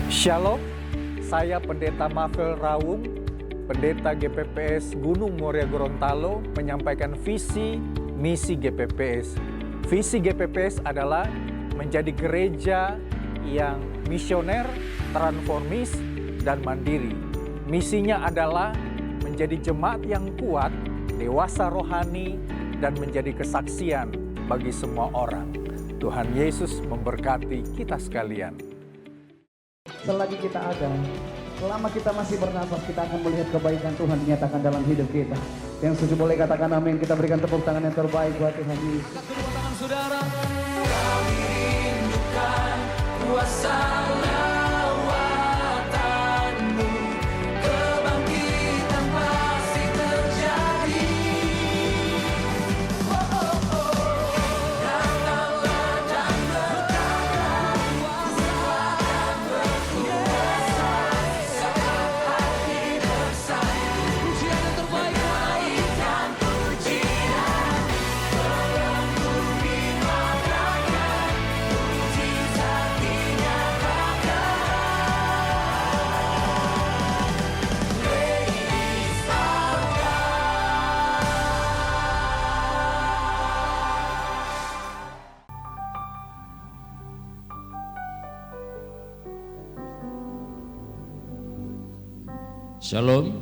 Shalom, saya Pendeta Mafel Rawung, Pendeta GPPS Gunung Muria Gorontalo, menyampaikan visi misi GPPS. Visi GPPS adalah menjadi gereja yang misioner, transformis, dan mandiri. Misinya adalah menjadi jemaat yang kuat, dewasa rohani, dan menjadi kesaksian bagi semua orang. Tuhan Yesus memberkati kita sekalian. Selagi kita ada, selama kita masih bernafas, kita akan melihat kebaikan Tuhan dinyatakan dalam hidup kita. Yang setuju boleh katakan amin. Kita berikan tepuk tangan yang terbaik buat Tuhan Yesus. Angkat kedua tangan saudara. Kami rindukan kuasa lawatanmu, kebangkitan pasti terjadi. Datanglah dan berkata, kuasa berkuasa, saat hati bersatu. Pujian yang terbaik, naikkan pujian, penuhi maknanya, mujizat dinyatakan. Praise our Shalom.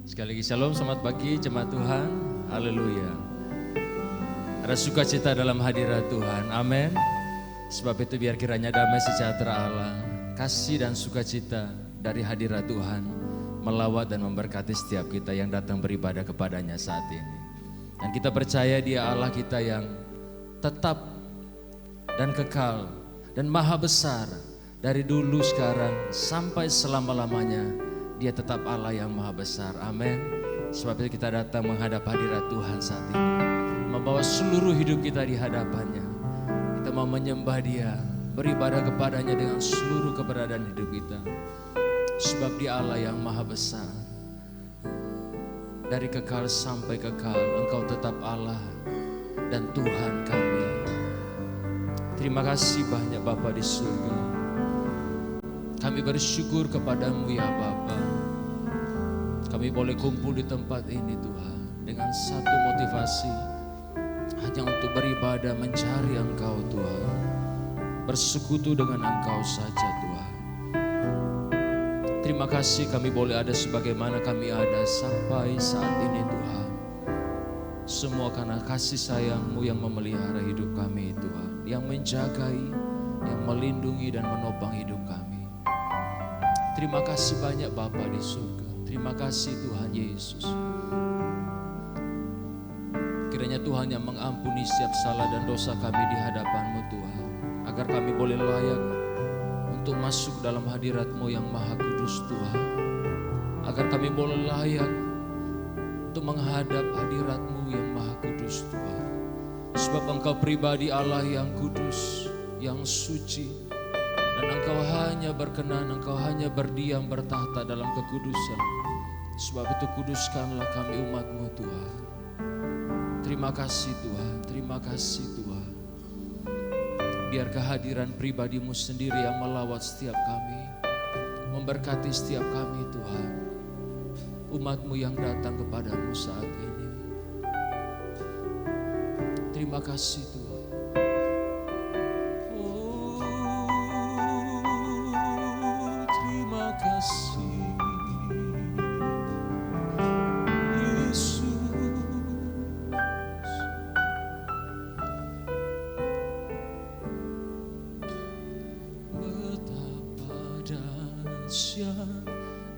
Sekali lagi shalom, selamat pagi jemaat Tuhan. Haleluya. Ada sukacita dalam hadirat Tuhan. Amin. Sebab itu biar kiranya damai sejahtera Allah, kasih dan sukacita dari hadirat Tuhan melawat dan memberkati setiap kita yang datang beribadah kepadanya saat ini. Dan kita percaya Dia Allah kita yang tetap dan kekal dan maha besar dari dulu, sekarang sampai selama-lamanya. Dia tetap Allah yang maha besar. Amin. Sebab itu kita datang menghadap hadirat Tuhan saat ini, membawa seluruh hidup kita di hadapannya. Kita mau menyembah Dia, beribadah kepadanya dengan seluruh keberadaan hidup kita. Sebab Dia Allah yang maha besar. Dari kekal sampai kekal, Engkau tetap Allah dan Tuhan kami. Terima kasih banyak Bapa di surga. Kami bersyukur kepadamu ya Bapa. Kami boleh kumpul di tempat ini Tuhan, dengan satu motivasi, hanya untuk beribadah mencari Engkau Tuhan, bersekutu dengan Engkau saja Tuhan. Terima kasih kami boleh ada sebagaimana kami ada sampai saat ini Tuhan. Semua karena kasih sayang-Mu yang memelihara hidup kami Tuhan, yang menjagai, yang melindungi dan menopang hidup kami. Terima kasih banyak Bapa di surga. Terima kasih Tuhan Yesus. Kiranya Tuhan yang mengampuni setiap salah dan dosa kami di hadapan-Mu Tuhan, agar kami boleh layak untuk masuk dalam hadirat-Mu yang maha kudus Tuhan. Agar kami boleh layak untuk menghadap hadirat-Mu yang maha kudus Tuhan. Sebab Engkau pribadi Allah yang kudus, yang suci. Dan Engkau hanya berkenan, Engkau hanya berdiam bertahta dalam kekudusan. Sebab itu kuduskanlah kami umat-Mu Tuhan. Terima kasih Tuhan, terima kasih Tuhan. Biar kehadiran pribadi-Mu sendiri yang melawat setiap kami, memberkati setiap kami Tuhan. Umat-Mu yang datang kepadamu saat ini. Terima kasih Tuhan.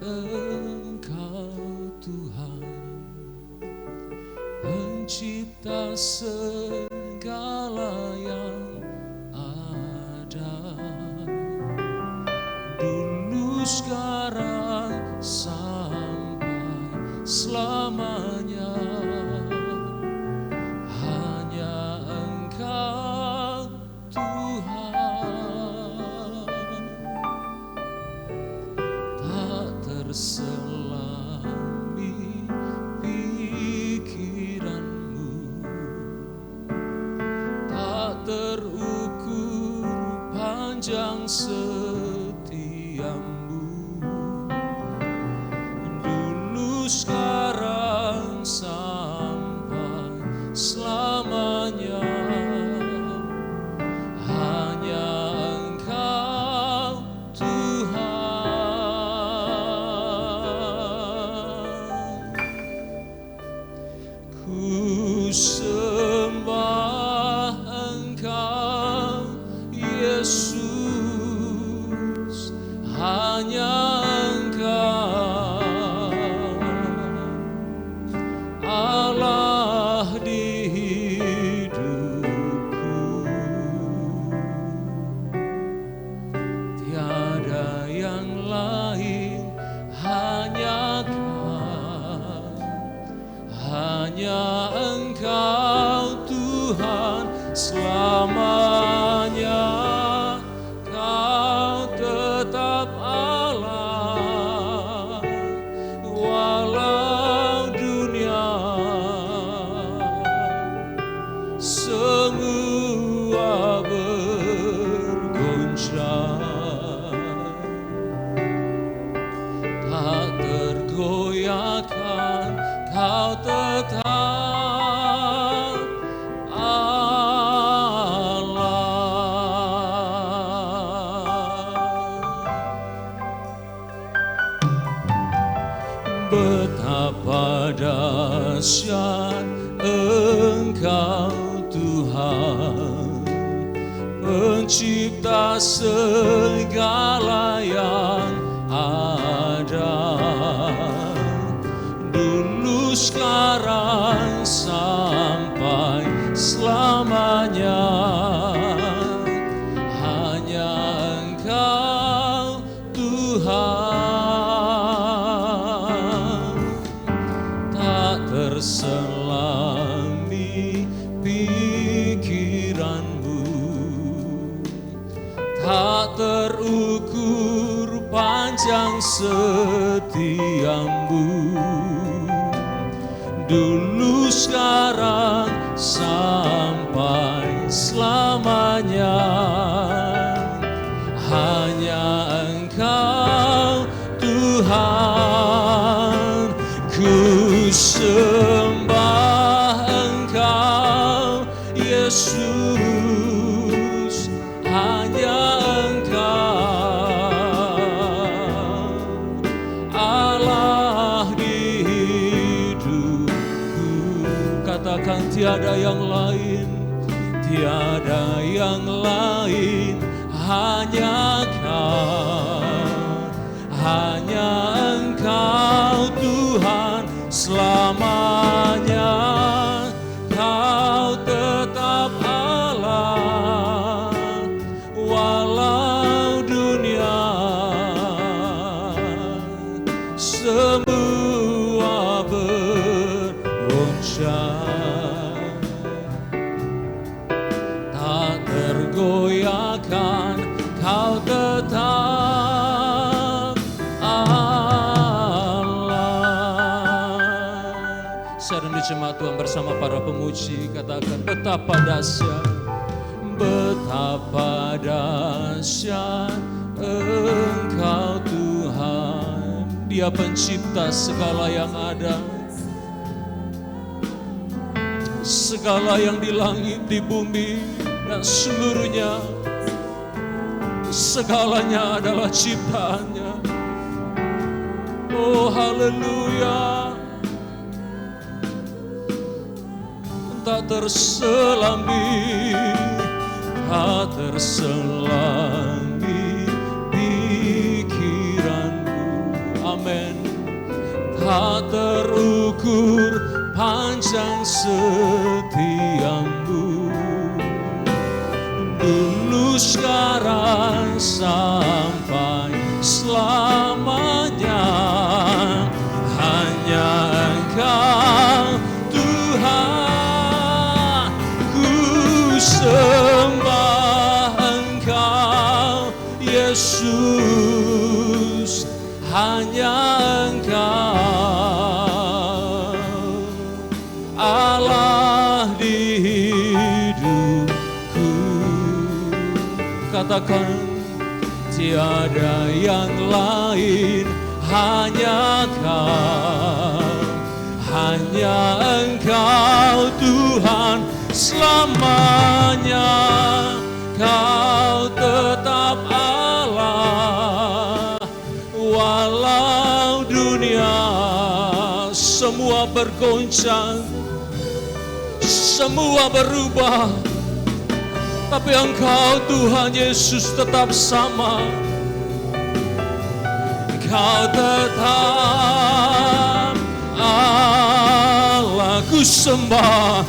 Engkau Tuhan, pencipta segala yang ada, dulu sekarang sampai selamanya. Hanya Engkau Tuhan, tak terselami pikiran-Mu, tak terukur panjang setia. Tuhan selamanya. Kau tetap Allah walau dunia semua bergoncang, tak tergoyahkan, kau tetap betapa dahsyat Engkau Tuhan, pencipta segala yang ada, dulu sekarang sampai selamanya. Hanya Engkau Tuhan, terselami pikiranmu, tak terukur panjang setiamu, dulu sekarang sampai selamanya. Hanya Engkau Tuhan, ku sembah Engkau Yesus, hanya Engkau Allah di hidupku. Katakan tiada yang lain, tiada yang lain, hanya Kau, hanya Engkau Tuhan selamanya. Kau tetap Allah walau dunia semua bergoncang, tak tergoyahkan, Kau tetap Allah. Saya rindu jemaat Tuhan bersama para pemuji, katakan betapa dahsyat, betapa dahsyat Engkau Tuhan. Dia pencipta segala yang ada, segala yang di langit, di bumi, dan seluruhnya. Segalanya adalah ciptaannya. Oh haleluya. Tak terselami, tak terselami pikiranmu. Amin. Tak terukur panjang setiamu, dulu sekarang sampai selamanya. Hanya Engkau Tuhan, ku sembah Engkau Yesus, hanya Engkau Allah di hidupku. Katakan tiada yang lain, hanya Kau, hanya Engkau Tuhan selamanya. Kau tetap Allah walau dunia semua bergoncang, semua berubah, tapi Engkau Tuhan Yesus tetap sama. Kau tetap Allah, ku sembah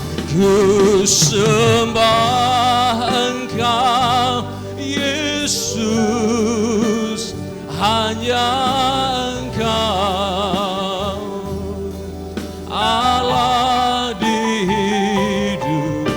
Engkau Yesus, hanya Engkau Allah di hidupku.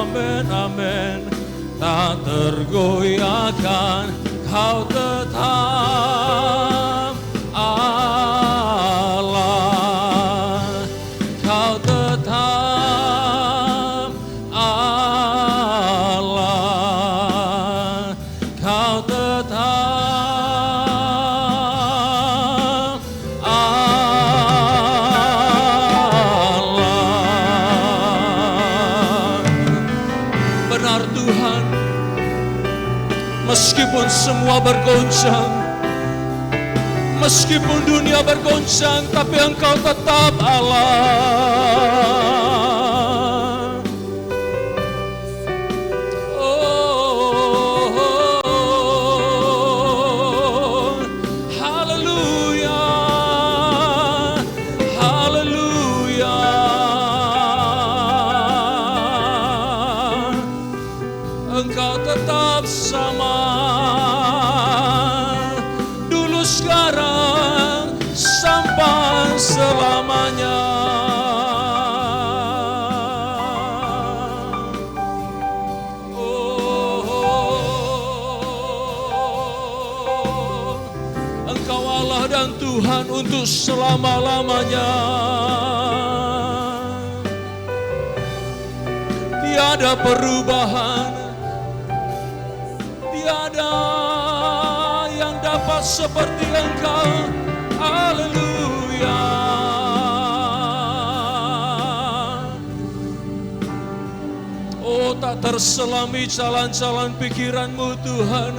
amin, amin. Tak tergoyahkan, Kau tetap Allah. Kau tetap Allah. Kau tetap Allah. Benar Tuhan, meskipun semua bergoncang, meskipun dunia bergoncang, tapi Engkau tetap Allah. Oh, haleluya, haleluya. Engkau tetap sama, dulu, sekarang, sampai selamanya. Oh, Engkau Allah dan Tuhan untuk selama-lamanya. Tiada perubahan, tiada yang dapat seperti Engkau. Haleluya. Oh, tak terselami jalan-jalan pikiran-Mu Tuhan,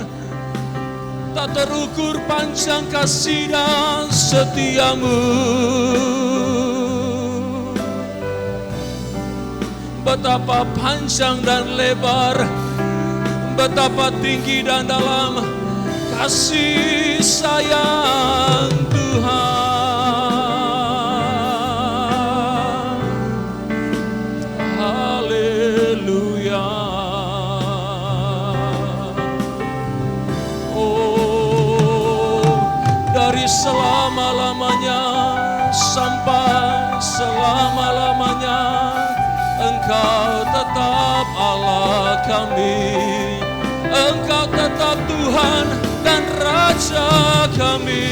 tak terukur panjang kasih dan setia-Mu. Betapa panjang dan lebar, betapa tinggi dan dalam kasih sayang Tuhan. Haleluya. Oh, dari selama-lamanya sampai selama-lamanya, Engkau tetap Allah kami. Engkau tetap Tuhan dan Raja kami.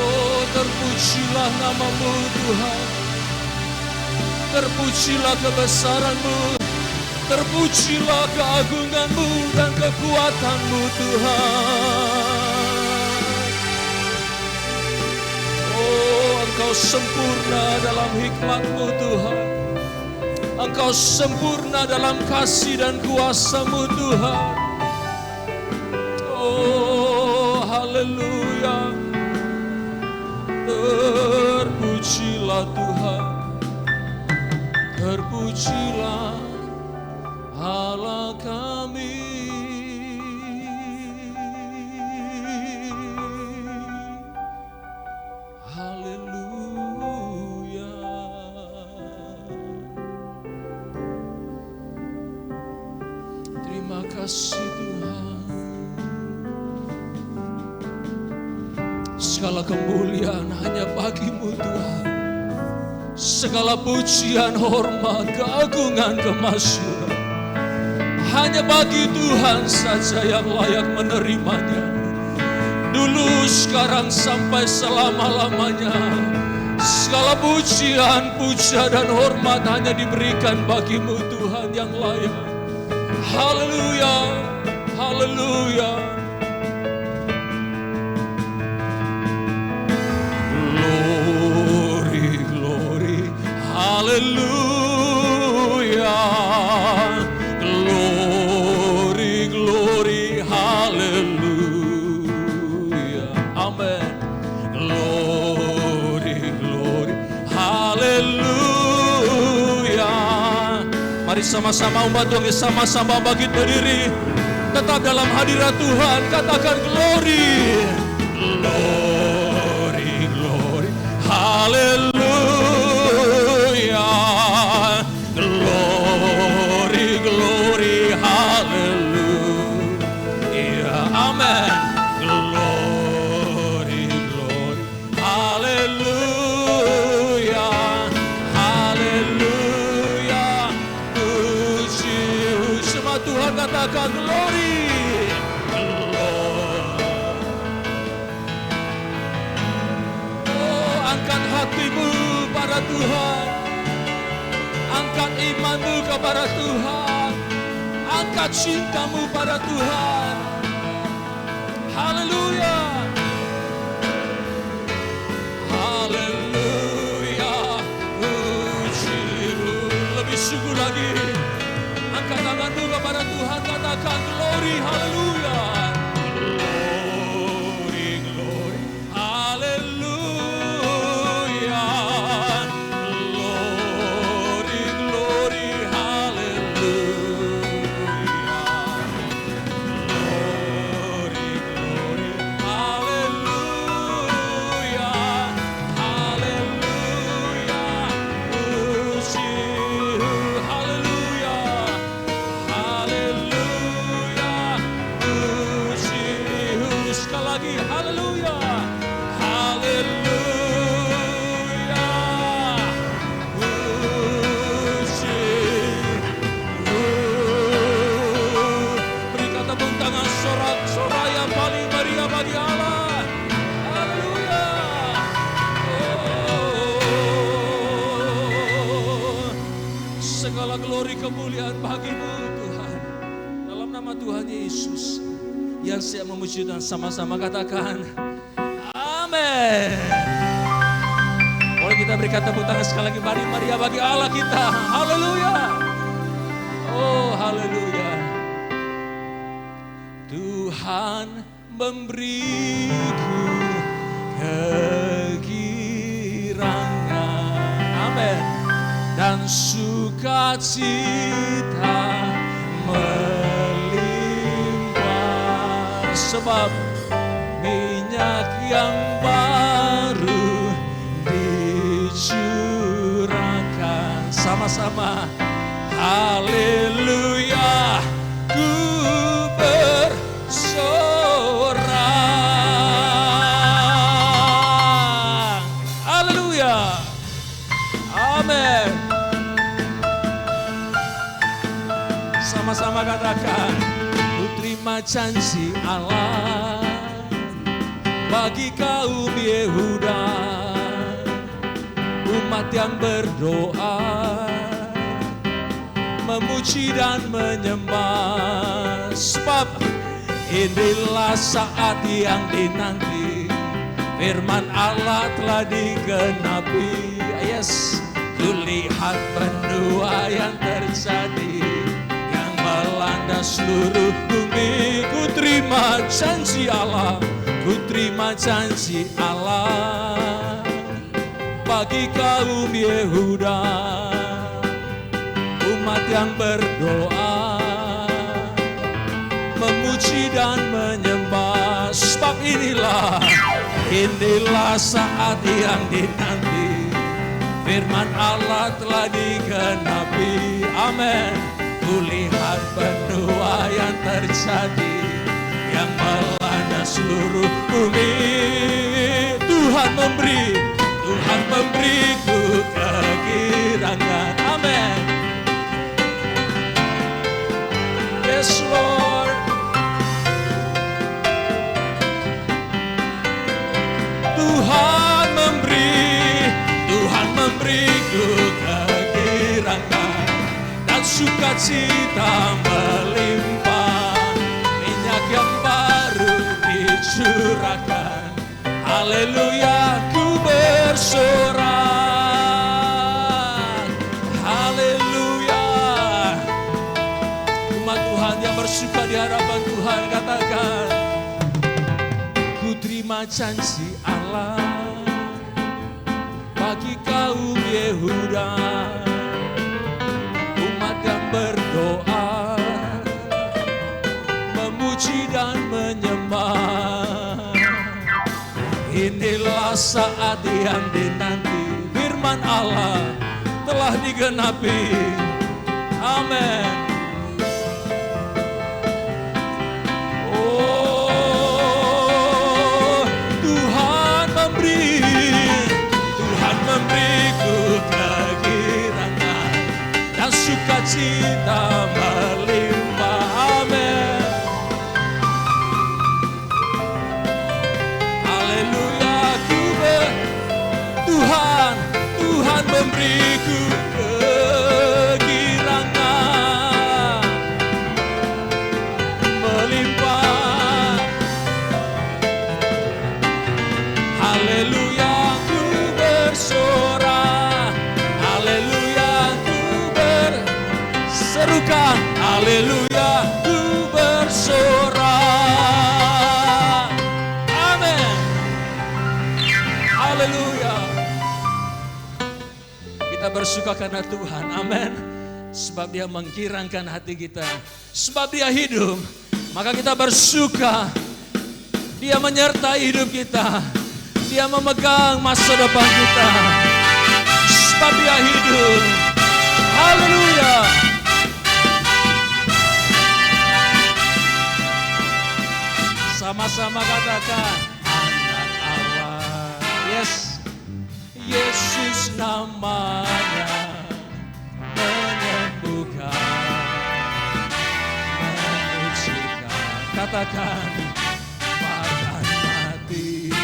Oh, terpujilah nama-Mu Tuhan, terpujilah kebesaran-Mu, terpujilah keagungan-Mu dan kekuatan-Mu Tuhan. Oh, Engkau sempurna dalam hikmat-Mu Tuhan, Engkau sempurna dalam kasih dan kuasa-Mu Tuhan. Oh, haleluya. Terpujilah Tuhan, terpujilah Allah kami. Haleluya. Terima kasih Tuhan. Segala kemuliaan hanya bagi-Mu Tuhan. Segala pujian, hormat, keagungan, kemasyuran hanya bagi Tuhan saja yang layak menerimanya. Dulu, sekarang, sampai selama-lamanya. Segala pujian, puja dan hormat hanya diberikan bagi-Mu Tuhan yang layak. Haleluya, haleluya. Glory, glory, haleluya. Glory, glory, haleluya. Amen. Glory, glory, haleluya. Mari sama-sama umat Tuhan, sama-sama bangkit berdiri. Tetap dalam hadirat Tuhan, katakan glory. Glory, glory, haleluya. Glory, glory, haleluya. Amen. Glory, glory, haleluya. Haleluya. katakan glory. Oh, angkat hatimu pada Tuhan. Angkat imanmu kepada Tuhan. Angkat cintamu pada Tuhan. Haleluya. Haleluya. Pujimu. Lebih syukur lagi. Angkat tanganmu kepada Tuhan. Katakan glory. Haleluya. Glory, glory. Haleluya. Glory, glory. Haleluya. Glory, glory. Haleluya. Haleluya. Puji. Haleluya. Haleluya. Puji. Sekali lagi. Haleluya. Haleluya. Puji. Berikan tepuk tangan sorak-sorai yang paling meriah bagi Allah. Haleluya. Oh, segala glory kemuliaan bagimu Tuhan. Dalam nama Tuhan Yesus yang siap memuji dan sama-sama katakan amin. Boleh kita berikan tepuk tangan sekali lagi mari meriah bagi Allah kita. Haleluya. Oh haleluya. Tuhan memberiku kegirangan, amin, dan sukacita melimpah, sebab minyak yang baru dicurahkan. Sama-sama haleluya, ku bersorak. Haleluya. Amin. Sama-sama katakan, ku terima janji Allah bagi kaum Yehuda, umat yang berdoa, memuji dan menyembah, sebab inilah saat yang dinanti, firman Allah telah digenapi. Yes, kulihat benua yang terjadi, yang melanda seluruh bumi. Ku terima janji Allah, ku terima janji Allah bagi kaum Yehuda, umat yang berdoa, memuji dan menyembah, sebab inilah saat yang dinanti, firman Allah telah digenapi. Amin. Kulihat benua yang terjadi, yang melanda seluruh bumi. Tuhan memberiku kegirangan. Amin. Yes Lord. Tuhan memberiku kegirangan dan sukacita melimpah, minyak yang baru dicurahkan. Haleluya, ku bersorak. Haleluya. Umat Tuhan yang bersuka di hadapan Tuhan katakan, ku terima janji Allah bagi kaum Yehuda, umat yang berdoa, memuji dan menyembah. Inilah saat yang dinanti, firman Allah telah digenapi. Amin. Oh, Tuhan memberiku kegirangan dan sukacita melimpah. Serukan, haleluya, ku bersorak. Amin. Haleluya. Kita bersuka karena Tuhan, amin. Sebab Dia menggirangkan hati kita. Sebab Dia hidup, maka kita bersuka. Dia menyertai hidup kita. Dia memegang masa depan kita. Sebab Dia hidup. Haleluya. Sama-sama katakan, anak Allah. Yes. Yesus namanya menyembuhkan, menyucikan. Katakan, makan mati,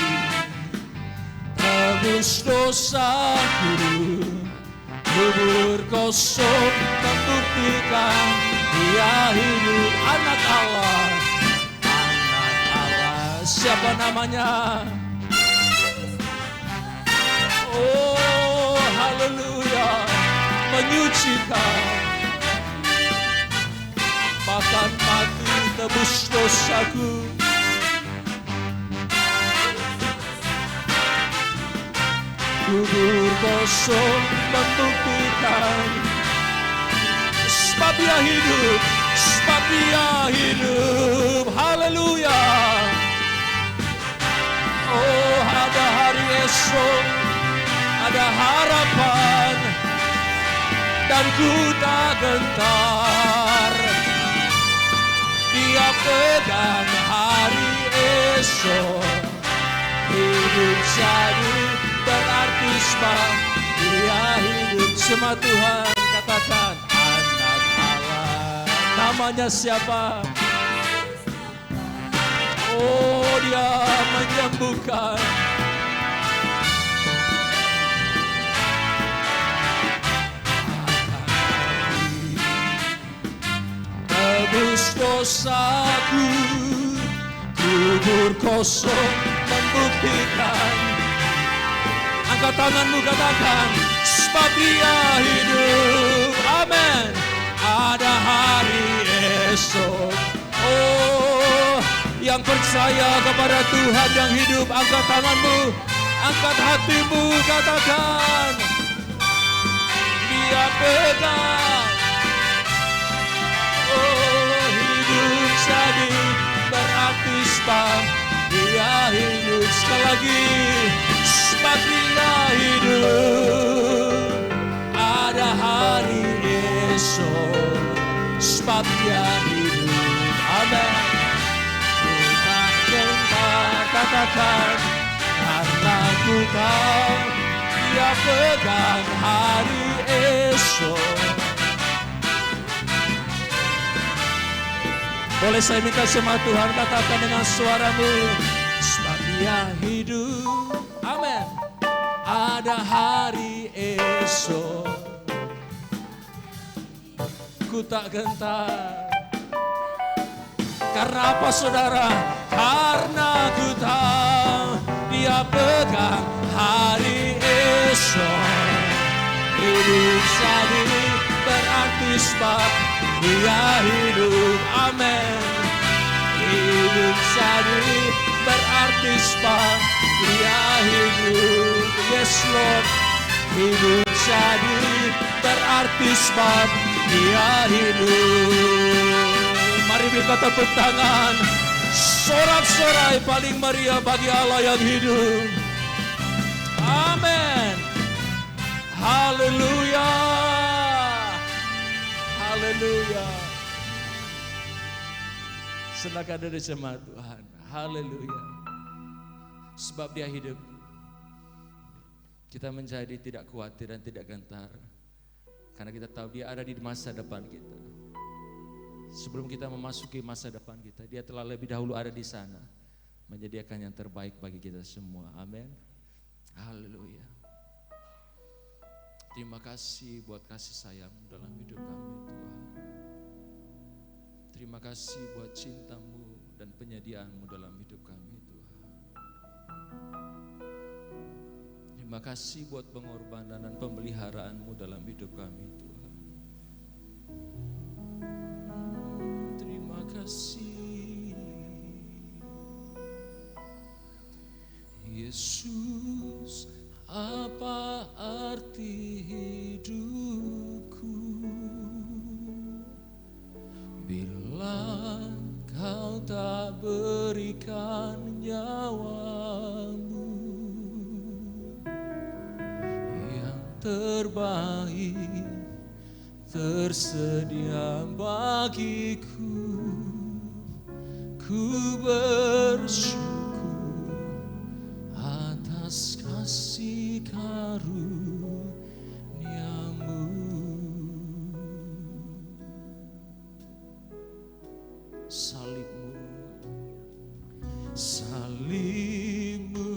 tebus dosaku, kubur kosong membuktikan Dia hidup. Anak Allah, anak Allah. Siapa namanya? Oh, haleluya, menyucikan, makan mati, tebus dosaku. Kubur kosong membuktikan, sebab Dia hidup, sebab Dia hidup. Haleluya. Oh, ada hari esok, ada harapan, dan ku tak gentar. Dia pegang hari esok, hidup jadi berarti sebab Dia hidup. Semua Tuhan katakan, anak Allah. Namanya siapa? Oh, Dia menyembuhkan. Tebus dosaku, kubur kosong membuktikan. Angkat tanganmu, katakan, sebab Dia hidup. Amin. Ada hari esok. Oh, yang percaya kepada Tuhan yang hidup, angkat tanganmu, angkat hatimu, katakan, Dia pegang. Oh, hidup jadi berarti sebab Dia hidup. Sekali lagi, sebab Dia hidup. Ada hari esok, sebab Dia hidup. Amin. Kita gentar, katakan, karena ku tahu Dia pegang hari esok. Boleh saya minta sama Tuhan, katakan dengan suaramu, sebab Dia hidup. Amin. Ada hari esok, ku tak gentar. Karena apa saudara? Karena ku tahu Dia pegang hari esok. Hidup saat ini berarti sebab Dia hidup. Amin. Hidup saat ini berarti sebab Dia hidup. Yes Lord. Hidup saat ini berarti sebab Dia hidup. Mari kita tepuk tangan, sorak-sorai paling meriah bagi Allah yang hidup. Amin. Haleluya. Haleluya. Silakan dari jemaat Tuhan. Haleluya. Sebab Dia hidup, kita menjadi tidak khawatir dan tidak gentar. Karena kita tahu Dia ada di masa depan kita. Sebelum kita memasuki masa depan kita, Dia telah lebih dahulu ada di sana, menyediakan yang terbaik bagi kita semua. Amin. Haleluya. Terima kasih buat kasih sayang dalam hidup kami Tuhan. Terima kasih buat cinta-Mu dan penyediaan-Mu dalam hidup kami Tuhan. Terima kasih buat pengorbanan dan pemeliharaan-Mu dalam hidup kami Tuhan. tersedia bagiku. Ku bersyukur atas kasih karunia-Mu. Salib-Mu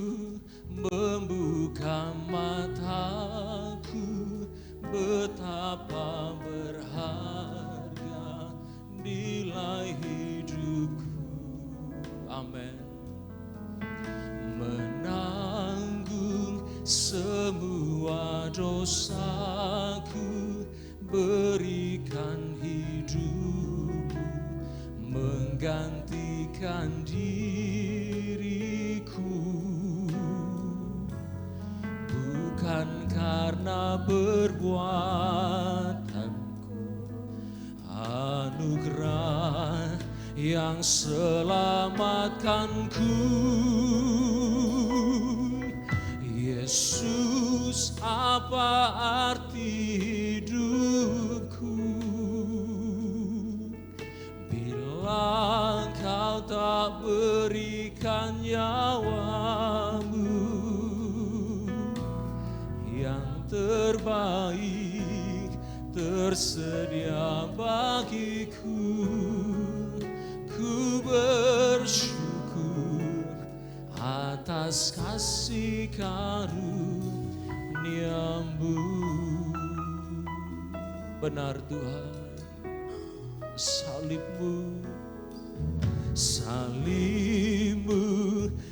membuka mataku, betapa berharga nilai hidupku. Amin. Menanggung semua dosaku, berikan hidupmu, menggantikan diriku. Bukan karena perbuatanku, anugerah yang selamatkanku. Yesus, apa arti hidupku bila Kau tak berikan nyawa-Mu yang terbaik tersedia bagiku. Ku bersyukur atas kasih karunia-Mu. Benar Tuhan, salib-Mu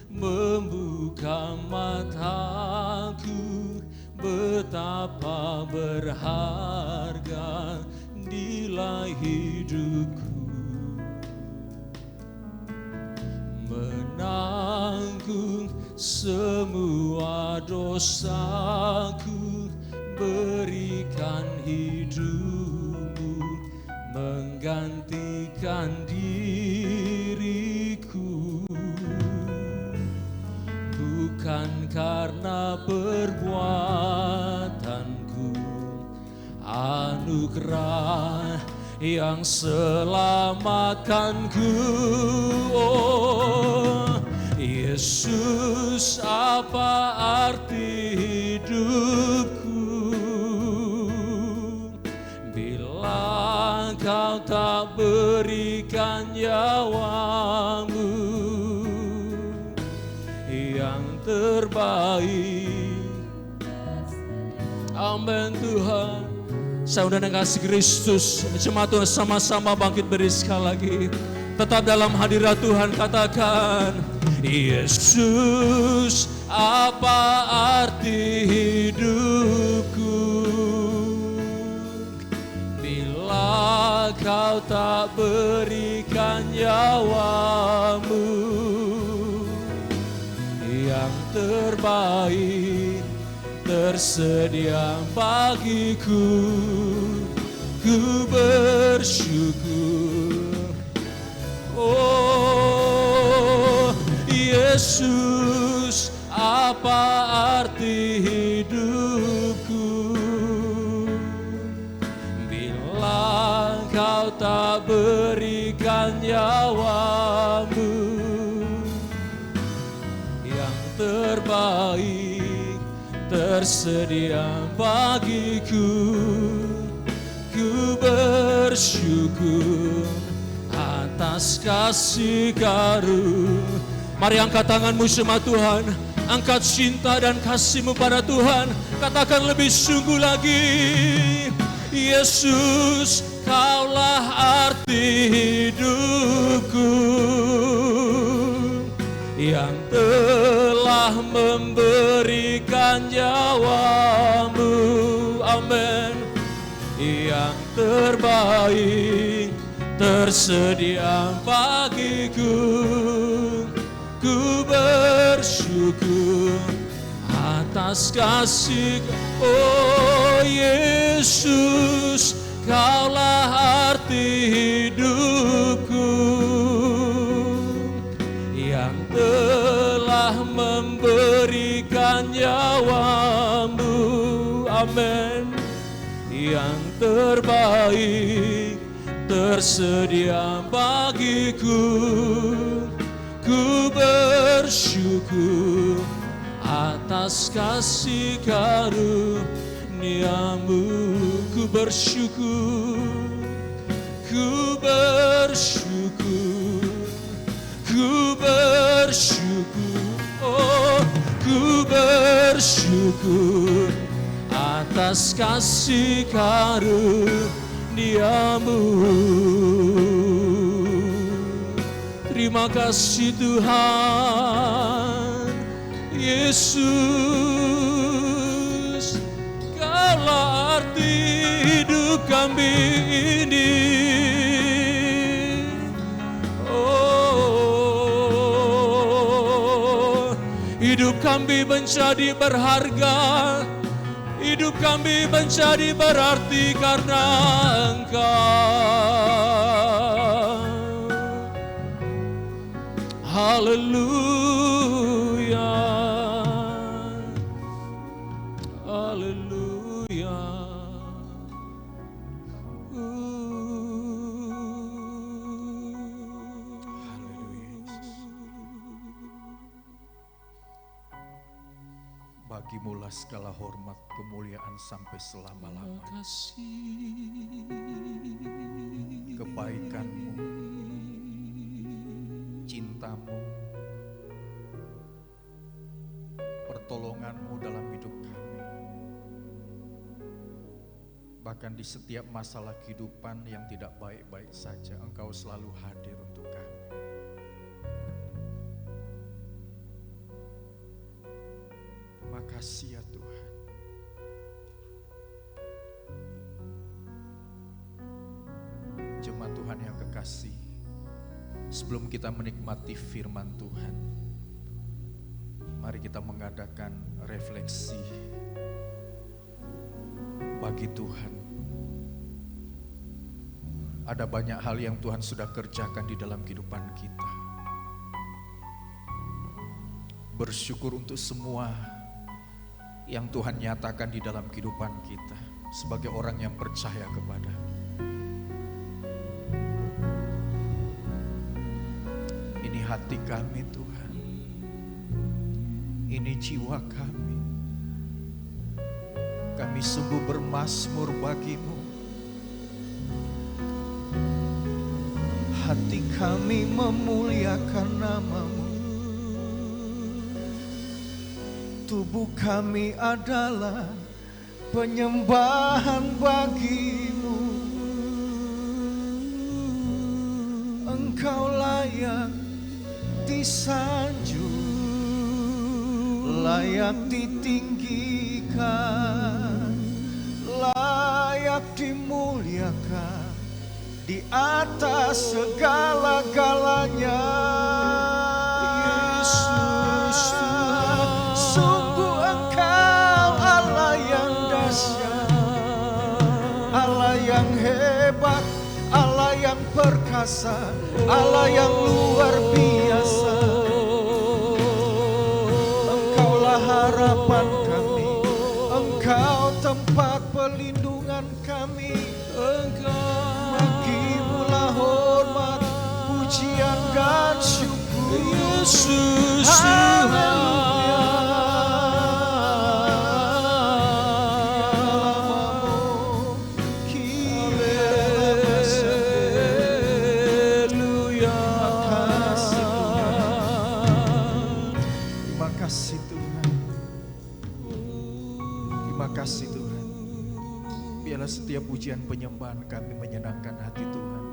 membuka mataku, betapa berharga nilai hidupku. Menanggung semua dosaku, berikan hidupmu, menggantikan diriku. Bukan karena perbuatanku, anugerah yang selamatkanku. Oh Yesus, apa arti hidupku bila Kau tak berikan nyawa-Mu yang terbaik. Amin Tuhan. Saudara yang kasih Kristus, jemaat Tuhan sama-sama bangkit berdiri sekali lagi. Tetap dalam hadirat Tuhan, katakan, Yesus, apa arti hidupku bila Kau tak berikan nyawa-Mu yang terbaik tersedia bagiku. Ku bersyukur, oh Yesus, apa arti hidupku bila Kau tak berikan nyawa-Mu yang terbaik tersedia bagiku. Ku bersyukur atas kasih karunia. Mari angkat tanganmu jemaat Tuhan, angkat cinta dan kasih-Mu pada Tuhan. Katakan lebih sungguh lagi, Yesus, Kaulah arti hidupku yang telah memberikan nyawa-Mu. Amin. Yang terbaik tersedia bagiku. Ku bersyukur atas kasih. Oh Yesus, Kaulah arti hidupku yang telah memberikan nyawa-Mu. Amin. Yang terbaik tersedia bagiku. Ku bersyukur atas kasih karuniamu. Ku bersyukur, ku bersyukur, ku bersyukur, oh ku bersyukur atas kasih karuniamu. Terima kasih Tuhan Yesus, Kaulah arti hidup kami ini. Oh, hidup kami menjadi berharga, hidup kami menjadi berarti karena Engkau. Haleluya, haleluya. Bagimulah segala hormat kemuliaan sampai selama-lamanya. Kebaikanmu, cintamu, pertolonganmu dalam hidup kami. Bahkan di setiap masalah kehidupan yang tidak baik-baik saja, Engkau selalu hadir untuk kami. Terima kasih ya Tuhan. Jemaat Tuhan yang kekasih, sebelum kita menikmati firman Tuhan, mari kita mengadakan refleksi bagi Tuhan. Ada banyak hal yang Tuhan sudah kerjakan di dalam kehidupan kita. Bersyukur untuk semua yang Tuhan nyatakan di dalam kehidupan kita sebagai orang yang percaya kepada. Ini hati kami Tuhan, ini jiwa kami. Kami sungguh bermazmur bagimu. Hati kami memuliakan namamu. Tubuh kami adalah penyembahan bagimu. Engkau layak disanjung, layak ditinggikan, layak dimuliakan di atas segala-galanya. Yesus Tuhan, sungguh Engkau Allah yang dahsyat, Allah yang hebat, Allah yang perkasa, Allah yang luar biasa. Engkaulah harapan kami, Engkau tempat pelindungan kami. Bagimulah hormat, pujian dan syukur. Yesus Tuhan. Kasih Tuhan, biarlah setiap pujian penyembahan kami menyenangkan hati Tuhan,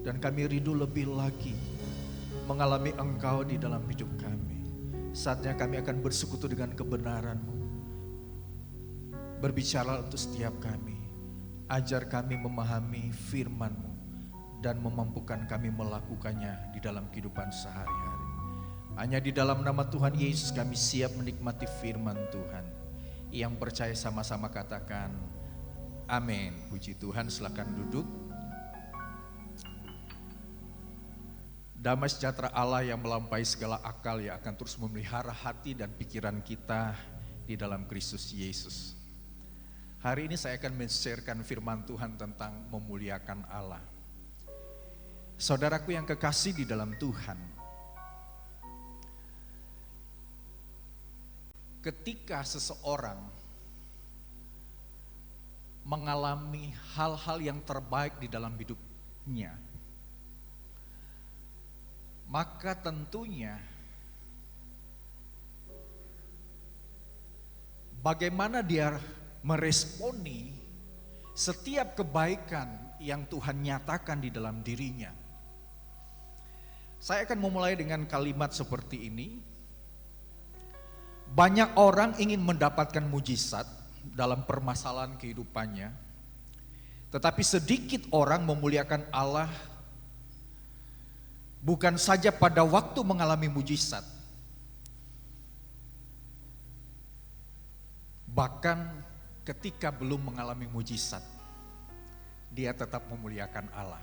dan kami rindu lebih lagi mengalami Engkau di dalam hidup kami. Saatnya kami akan bersekutu dengan kebenaran-Mu. Berbicara untuk setiap kami, ajar kami memahami firman-Mu dan memampukan kami melakukannya di dalam kehidupan sehari-hari. Hanya di dalam nama Tuhan Yesus kami siap menikmati firman Tuhan. Yang percaya sama-sama katakan amin. Puji Tuhan, silakan duduk. Damai sejahtera Allah yang melampaui segala akal yang akan terus memelihara hati dan pikiran kita di dalam Kristus Yesus. Hari ini saya akan men-sharekan firman Tuhan tentang memuliakan Allah. Saudaraku yang kekasih di dalam Tuhan, ketika seseorang mengalami hal-hal yang terbaik di dalam hidupnya, maka tentunya bagaimana dia meresponi setiap kebaikan yang Tuhan nyatakan di dalam dirinya. Saya akan memulai dengan kalimat seperti ini. Banyak orang ingin mendapatkan mujizat dalam permasalahan kehidupannya, tetapi sedikit orang memuliakan Allah bukan saja pada waktu mengalami mujizat, bahkan ketika belum mengalami mujizat, dia tetap memuliakan Allah.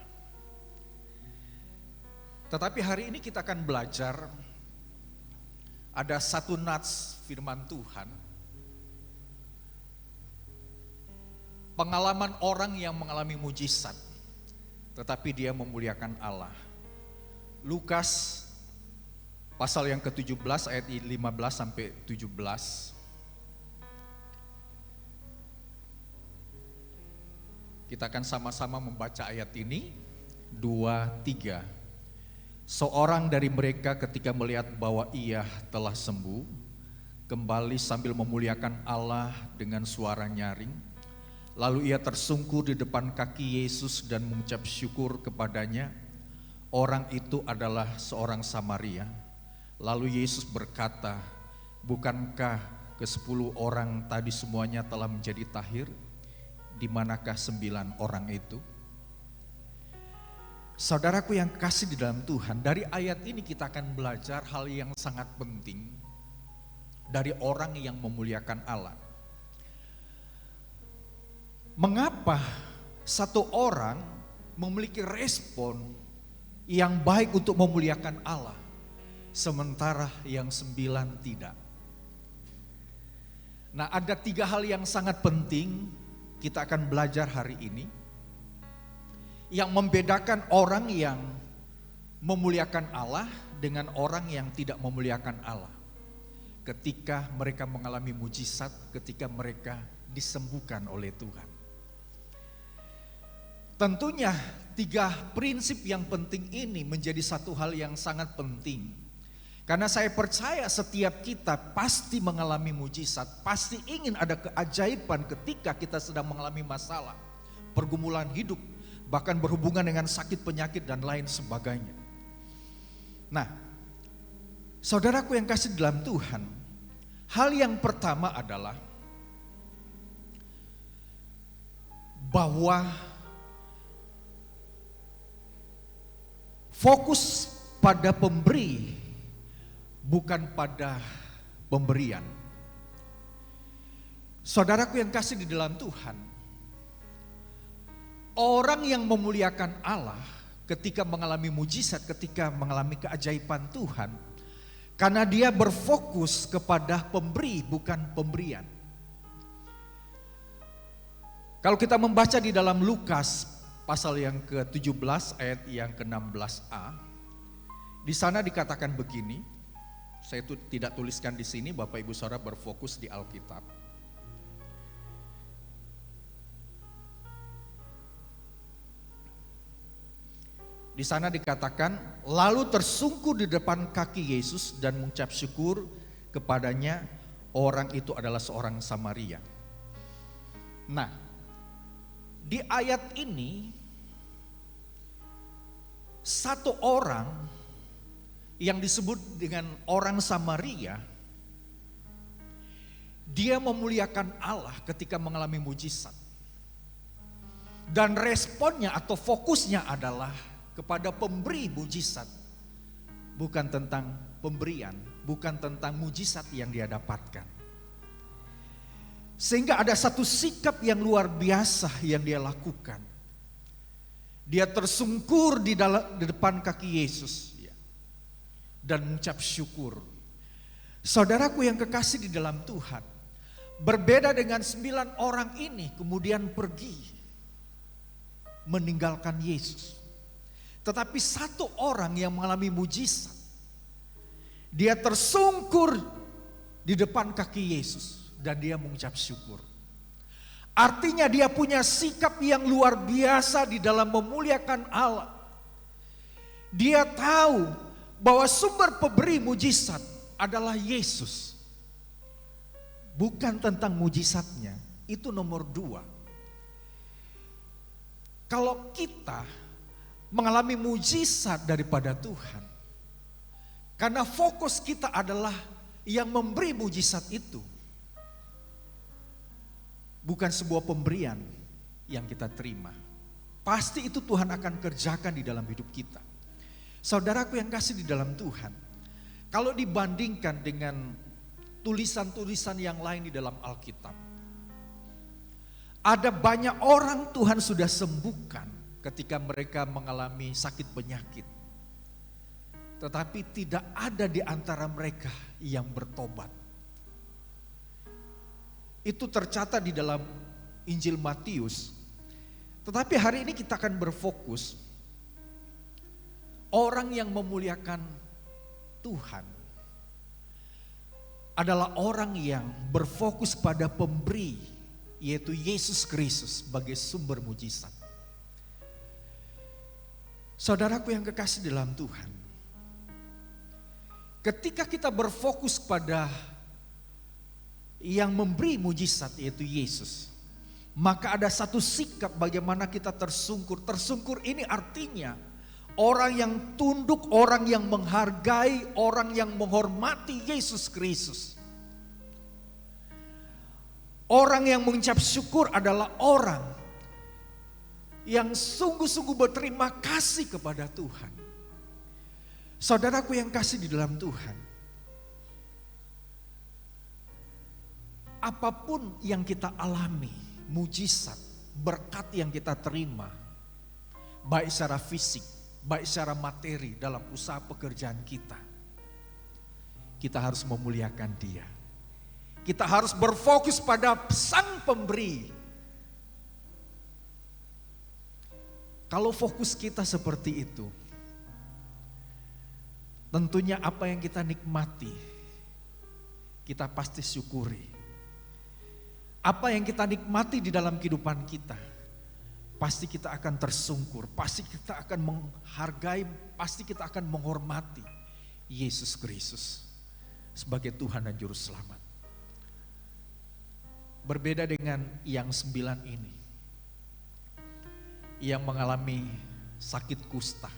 Tetapi hari ini kita akan belajar, ada satu nats firman Tuhan, pengalaman orang yang mengalami mujizat, tetapi dia memuliakan Allah. Lukas pasal yang ke-17 ayat 15 sampai 17. Kita akan sama-sama membaca ayat ini. 2, 3. Seorang dari mereka ketika melihat bahwa ia telah sembuh, kembali sambil memuliakan Allah dengan suara nyaring. Lalu ia tersungkur di depan kaki Yesus dan mengucap syukur kepadanya. Orang itu adalah seorang Samaria. Lalu Yesus berkata, bukankah ke-10 orang tadi semuanya telah menjadi tahir? Di manakah 9 orang itu? Saudaraku yang kasih di dalam Tuhan, dari ayat ini kita akan belajar hal yang sangat penting dari orang yang memuliakan Allah. Mengapa satu orang memiliki respon yang baik untuk memuliakan Allah, sementara yang 9 tidak? Nah, ada 3 hal yang sangat penting kita akan belajar hari ini, yang membedakan orang yang memuliakan Allah dengan orang yang tidak memuliakan Allah. Ketika mereka mengalami mujizat, ketika mereka disembuhkan oleh Tuhan. Tentunya 3 prinsip yang penting ini menjadi satu hal yang sangat penting. Karena saya percaya setiap kita pasti mengalami mujizat, pasti ingin ada keajaiban ketika kita sedang mengalami masalah, pergumulan hidup, bahkan berhubungan dengan sakit penyakit dan lain sebagainya. Nah, saudaraku yang kasih dalam Tuhan, hal yang pertama adalah bahwa fokus pada pemberi, bukan pada pemberian. Saudaraku yang kasih di dalam Tuhan, orang yang memuliakan Allah ketika mengalami mujizat, ketika mengalami keajaiban Tuhan, karena dia berfokus kepada pemberi bukan pemberian. Kalau kita membaca di dalam Lukas pasal yang ke-17 ayat yang ke-16a, di sana dikatakan begini. Saya tidak tuliskan di sini, Bapak Ibu Saudara berfokus di Alkitab. Di sana dikatakan, lalu tersungkur di depan kaki Yesus dan mengucap syukur kepadanya. Orang itu adalah seorang Samaria. Nah, di ayat ini satu orang yang disebut dengan orang Samaria, dia memuliakan Allah ketika mengalami mujizat. Dan responnya atau fokusnya adalah kepada pemberi mujizat, bukan tentang pemberian, bukan tentang mujizat yang dia dapatkan. Sehingga ada satu sikap yang luar biasa yang dia lakukan. Dia tersungkur di depan kaki Yesus dan mengucap syukur. Saudaraku yang kekasih di dalam Tuhan, Berbeda dengan 9 orang ini kemudian pergi meninggalkan Yesus. Tetapi satu orang yang mengalami mujizat. Dia tersungkur di depan kaki Yesus dan dia mengucap syukur. Artinya dia punya sikap yang luar biasa di dalam memuliakan Allah. Dia tahu bahwa sumber pemberi mujizat adalah Yesus. Bukan tentang mujizatnya, itu nomor 2. Kalau kita mengalami mujizat daripada Tuhan, karena fokus kita adalah yang memberi mujizat itu, bukan sebuah pemberian yang kita terima. Pasti itu Tuhan akan kerjakan di dalam hidup kita. Saudaraku yang kasih di dalam Tuhan, kalau dibandingkan dengan tulisan-tulisan yang lain di dalam Alkitab, ada banyak orang Tuhan sudah sembuhkan ketika mereka mengalami sakit penyakit. Tetapi tidak ada di antara mereka yang bertobat. Itu tercatat di dalam Injil Matius. Tetapi hari ini kita akan berfokus orang yang memuliakan Tuhan adalah orang yang berfokus pada pemberi, yaitu Yesus Kristus sebagai sumber mujizat. Saudaraku yang kekasih dalam Tuhan, ketika kita berfokus pada yang memberi mujizat yaitu Yesus, maka ada satu sikap bagaimana kita tersungkur. Tersungkur ini artinya orang yang tunduk, orang yang menghargai, orang yang menghormati Yesus Kristus. Orang yang mengucap syukur adalah orang yang sungguh-sungguh berterima kasih kepada Tuhan. Saudaraku yang kasih di dalam Tuhan, apapun yang kita alami, mujizat, berkat yang kita terima, baik secara fisik, baik secara materi dalam usaha pekerjaan kita harus memuliakan Dia. Kita harus berfokus pada Sang Pemberi. Kalau fokus kita seperti itu, tentunya apa yang kita nikmati, kita pasti syukuri. Apa yang kita nikmati di dalam kehidupan kita, pasti kita akan tersungkur, pasti kita akan menghargai, pasti kita akan menghormati Yesus Kristus sebagai Tuhan dan Juru Selamat. Berbeda dengan yang 9 ini, yang mengalami sakit kusta,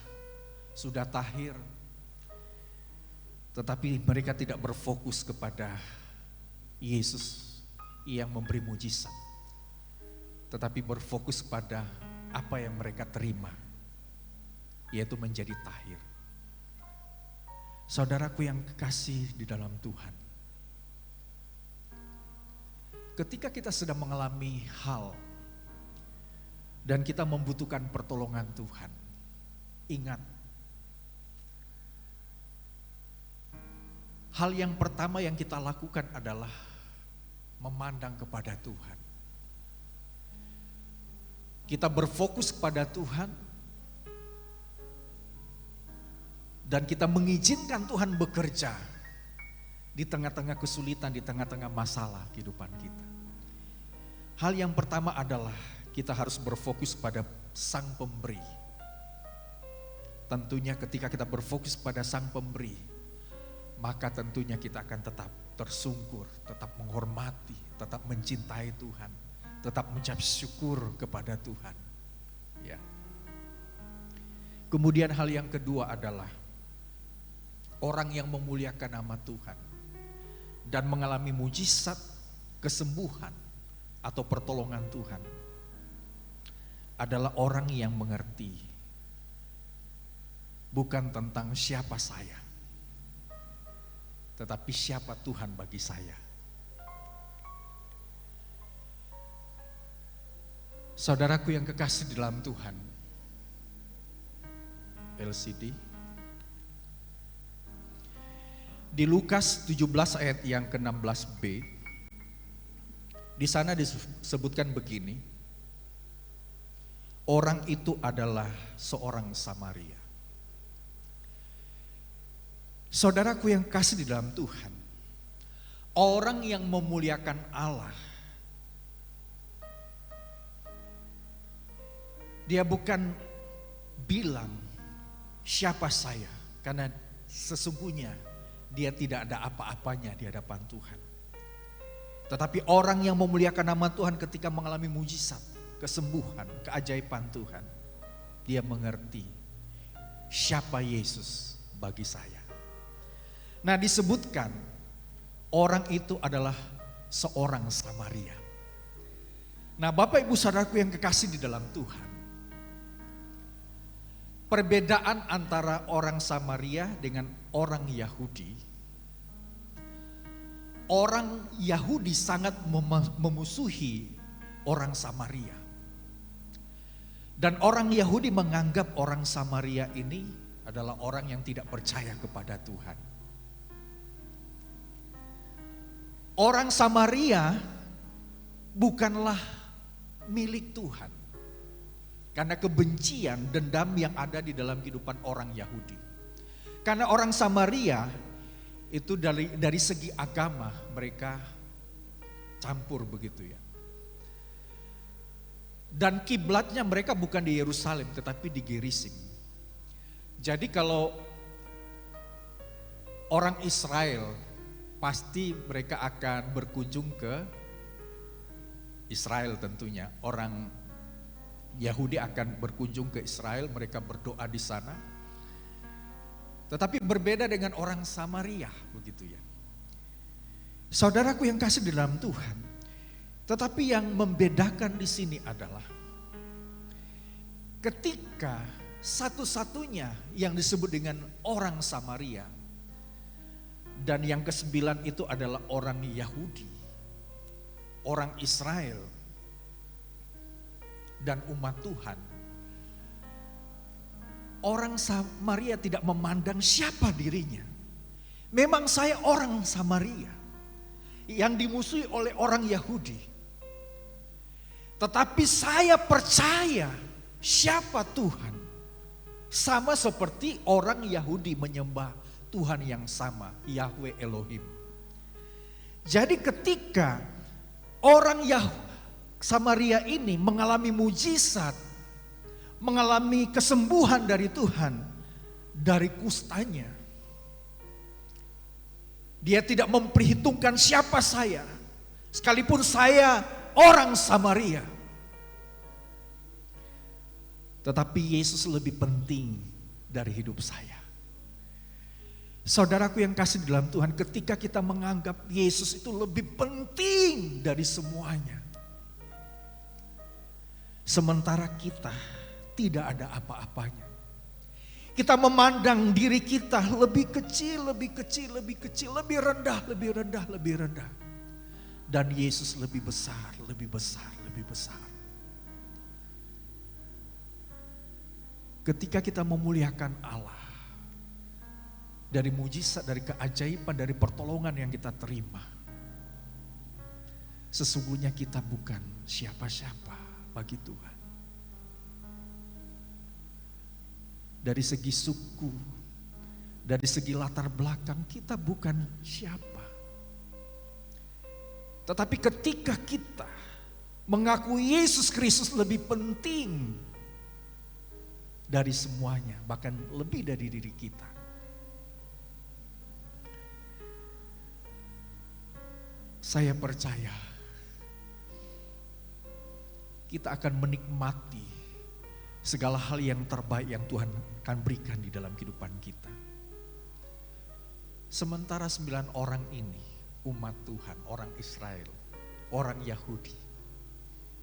sudah tahir, tetapi mereka tidak berfokus kepada Yesus yang memberi mujizat, tetapi berfokus pada apa yang mereka terima, yaitu menjadi tahir. Saudaraku yang kekasih di dalam Tuhan, ketika kita sedang mengalami hal dan kita membutuhkan pertolongan Tuhan, ingat, hal yang pertama yang kita lakukan adalah memandang kepada Tuhan. Kita berfokus kepada Tuhan dan kita mengizinkan Tuhan bekerja di tengah-tengah kesulitan, di tengah-tengah masalah kehidupan kita. Hal yang pertama adalah kita harus berfokus pada Sang Pemberi. Tentunya ketika kita berfokus pada Sang Pemberi, maka tentunya kita akan tetap tersungkur, tetap menghormati, tetap mencintai Tuhan, tetap mengucap syukur kepada Tuhan. Ya. Kemudian hal yang kedua adalah orang yang memuliakan nama Tuhan dan mengalami mujizat, kesembuhan atau pertolongan Tuhan adalah orang yang mengerti bukan tentang siapa saya, tetapi siapa Tuhan bagi saya. Saudaraku yang kekasih di dalam Tuhan, LCD, di Lukas 17 ayat yang ke-16b, Di sana disebutkan begini, orang itu adalah seorang Samaria. Saudaraku yang kasih di dalam Tuhan, orang yang memuliakan Allah, dia bukan bilang siapa saya, karena sesungguhnya dia tidak ada apa-apanya di hadapan Tuhan. Tetapi orang yang memuliakan nama Tuhan ketika mengalami mujizat, kesembuhan, keajaiban Tuhan, dia mengerti siapa Yesus bagi saya. Nah, disebutkan orang itu adalah seorang Samaria. Nah, Bapak Ibu Saudaraku yang kekasih di dalam Tuhan, perbedaan antara orang Samaria dengan orang Yahudi, orang Yahudi sangat memusuhi orang Samaria. Dan orang Yahudi menganggap orang Samaria ini adalah orang yang tidak percaya kepada Tuhan. Orang Samaria bukanlah milik Tuhan. Karena kebencian, dendam yang ada di dalam kehidupan orang Yahudi. Karena orang Samaria itu dari segi agama mereka campur begitu ya. Dan kiblatnya mereka bukan di Yerusalem tetapi di Gerisim. Jadi kalau orang Israel pasti mereka akan berkunjung ke Israel tentunya. Orang Yahudi akan berkunjung ke Israel, mereka berdoa di sana. Tetapi berbeda dengan orang Samaria, begitu ya. Saudaraku yang kasih di dalam Tuhan, tetapi yang membedakan di sini adalah ketika satu-satunya yang disebut dengan orang Samaria dan yang kesembilan itu adalah orang Yahudi, orang Israel dan umat Tuhan. Orang Samaria tidak memandang siapa dirinya. Memang saya orang Samaria yang dimusuhi oleh orang Yahudi. Tetapi saya percaya siapa Tuhan. Sama seperti orang Yahudi menyembah Tuhan yang sama, Yahweh Elohim. Jadi ketika orang Samaria ini mengalami mujizat, mengalami kesembuhan dari Tuhan, dari kustanya. Dia tidak memperhitungkan siapa saya, sekalipun saya orang Samaria. Tetapi Yesus lebih penting dari hidup saya. Saudaraku yang kasih di dalam Tuhan, ketika kita menganggap Yesus itu lebih penting dari semuanya, sementara kita tidak ada apa-apanya. Kita memandang diri kita lebih kecil, lebih kecil, lebih kecil, lebih rendah, lebih rendah, lebih rendah. Dan Yesus lebih besar, lebih besar, lebih besar. Ketika kita memuliakan Allah, dari mujizat, dari keajaiban, dari pertolongan yang kita terima, sesungguhnya kita bukan siapa-siapa bagi Tuhan. Dari segi suku, dari segi latar belakang kita bukan siapa. Tetapi ketika kita mengakui Yesus Kristus lebih penting dari semuanya, bahkan lebih dari diri kita, saya percaya kita akan menikmati segala hal yang terbaik yang Tuhan akan berikan di dalam kehidupan kita. Sementara 9 orang ini, umat Tuhan, orang Israel, orang Yahudi,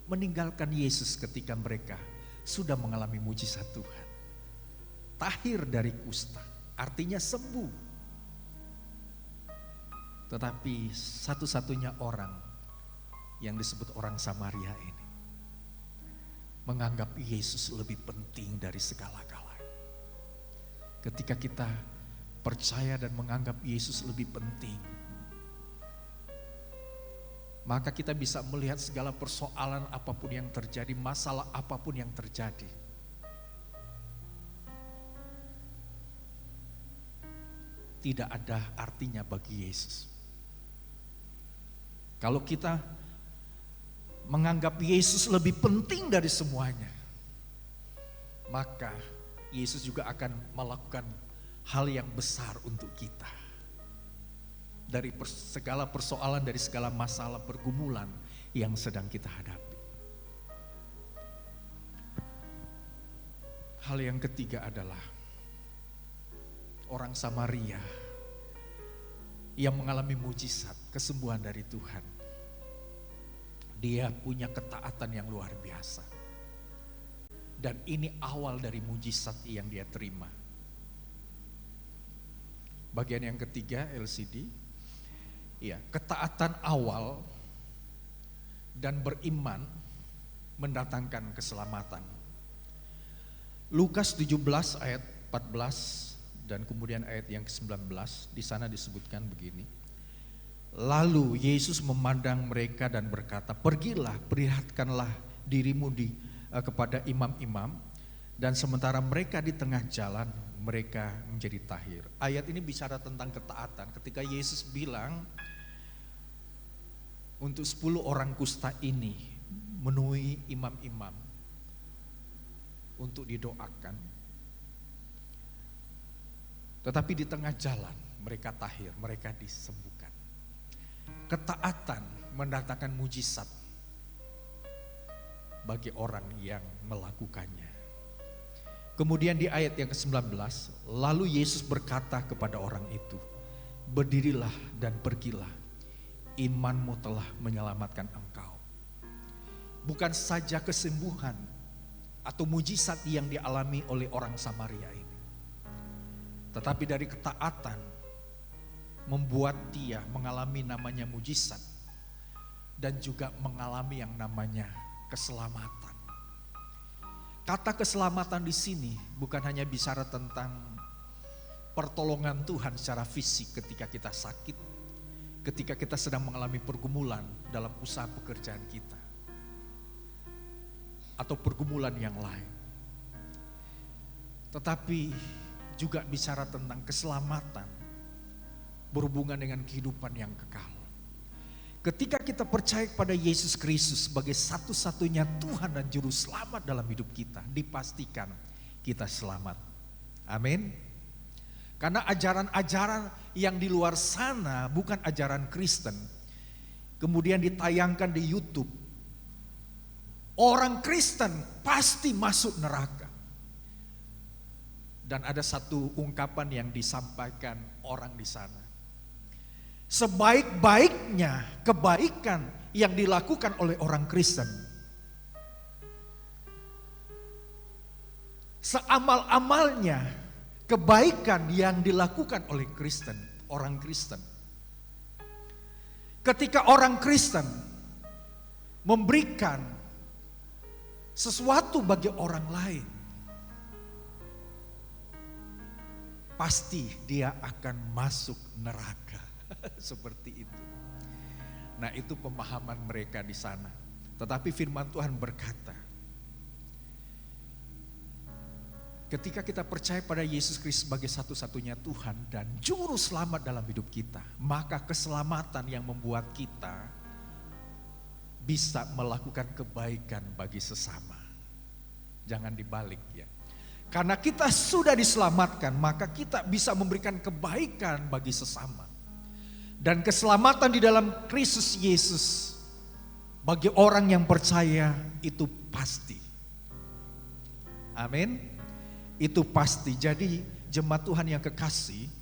meninggalkan Yesus ketika mereka sudah mengalami mujizat Tuhan. Tahir dari kusta, artinya sembuh. Tetapi satu-satunya orang yang disebut orang Samaria ini menganggap Yesus lebih penting dari segala-galanya. Ketika kita percaya dan menganggap Yesus lebih penting, maka kita bisa melihat segala persoalan apapun yang terjadi, masalah apapun yang terjadi. Tidak ada artinya bagi Yesus. Kalau kita menganggap Yesus lebih penting dari semuanya, maka Yesus juga akan melakukan hal yang besar untuk kita. Dari segala persoalan, dari segala masalah pergumulan yang sedang kita hadapi. Hal yang ketiga adalah orang Samaria yang mengalami mujizat, kesembuhan dari Tuhan. Dia punya ketaatan yang luar biasa. Dan ini awal dari mujizat yang dia terima. Bagian yang ketiga, LCD. Ya, ketaatan awal dan beriman mendatangkan keselamatan. Lukas 17 ayat 14 dan kemudian ayat yang ke-19, di sana disebutkan begini. Lalu Yesus memandang mereka dan berkata, pergilah, perlihatkanlah dirimu kepada imam-imam, dan sementara mereka di tengah jalan, mereka menjadi tahir. Ayat ini bicara tentang ketaatan. Ketika Yesus bilang, untuk 10 orang kusta ini menemui imam-imam untuk didoakan. Tetapi di tengah jalan mereka tahir, mereka disembuhkan. Ketaatan mendatangkan mujizat bagi orang yang melakukannya. Kemudian di ayat yang ke-19, lalu Yesus berkata kepada orang itu, berdirilah dan pergilah, imanmu telah menyelamatkan engkau. Bukan saja kesembuhan atau mujizat yang dialami oleh orang Samaria ini, tetapi dari ketaatan membuat dia mengalami namanya mujizat dan juga mengalami yang namanya keselamatan. Kata keselamatan di sini bukan hanya bicara tentang pertolongan Tuhan secara fisik ketika kita sakit, ketika kita sedang mengalami pergumulan dalam usaha pekerjaan kita, atau pergumulan yang lain. Tetapi juga bicara tentang keselamatan berhubungan dengan kehidupan yang kekal. Ketika kita percaya kepada Yesus Kristus sebagai satu-satunya Tuhan dan Juru Selamat dalam hidup kita, dipastikan kita selamat. Amin. Karena ajaran-ajaran yang di luar sana bukan ajaran Kristen, kemudian ditayangkan di YouTube, orang Kristen pasti masuk neraka. Dan ada satu ungkapan yang disampaikan orang di sana. Sebaik-baiknya kebaikan yang dilakukan oleh orang Kristen, seamal-amalnya kebaikan yang dilakukan oleh Kristen, orang Kristen. Ketika orang Kristen memberikan sesuatu bagi orang lain, pasti dia akan masuk neraka. Seperti itu. Nah, itu pemahaman mereka di sana. Tetapi firman Tuhan berkata, ketika kita percaya pada Yesus Kristus sebagai satu-satunya Tuhan dan Juru Selamat dalam hidup kita, maka keselamatan yang membuat kita bisa melakukan kebaikan bagi sesama. Jangan dibalik ya. Karena kita sudah diselamatkan, maka kita bisa memberikan kebaikan bagi sesama. Dan keselamatan di dalam Kristus Yesus bagi orang yang percaya itu pasti. Amin. Itu pasti. Jadi jemaat Tuhan yang kekasih,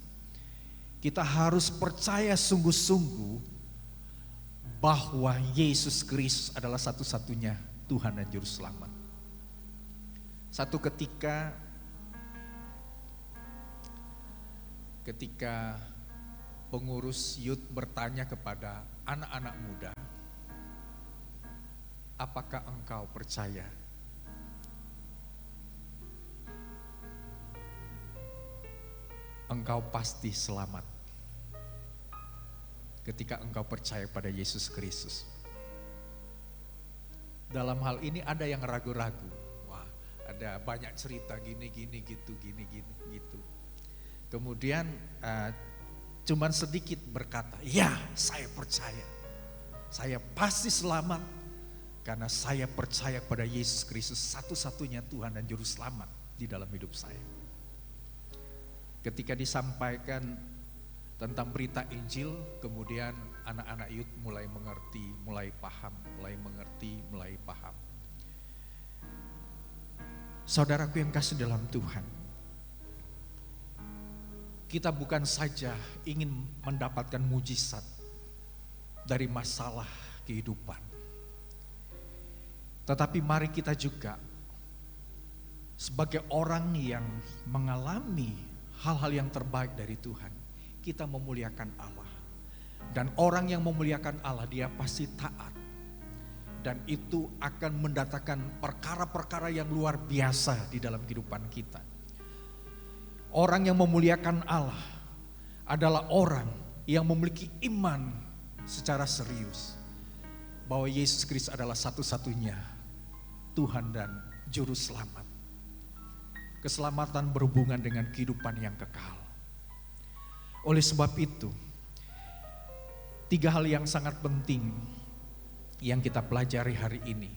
kita harus percaya sungguh-sungguh bahwa Yesus Kristus adalah satu-satunya Tuhan dan Juru Selamat. Satu ketika pengurus youth bertanya kepada anak-anak muda, apakah engkau percaya engkau pasti selamat? ketika engkau percaya pada Yesus Kristus. Dalam hal ini ada yang ragu-ragu. Wah, ada banyak cerita gini gitu. Kemudian cuman sedikit berkata, ya saya percaya. Saya pasti selamat karena saya percaya pada Yesus Kristus, satu-satunya Tuhan dan Juru Selamat di dalam hidup saya. Ketika disampaikan tentang berita Injil, kemudian anak-anak youth mulai mengerti, mulai paham, mulai paham. Saudaraku yang kasih dalam Tuhan, kita bukan saja ingin mendapatkan mujizat dari masalah kehidupan, tetapi mari kita juga sebagai orang yang mengalami hal-hal yang terbaik dari Tuhan, kita memuliakan Allah. Dan orang yang memuliakan Allah, dia pasti taat. Dan itu akan mendatangkan perkara-perkara yang luar biasa di dalam kehidupan kita. Orang yang memuliakan Allah adalah orang yang memiliki iman secara serius bahwa Yesus Kristus adalah satu-satunya Tuhan dan Juru Selamat. Keselamatan berhubungan dengan kehidupan yang kekal. Oleh sebab itu, 3 hal yang sangat penting yang kita pelajari hari ini.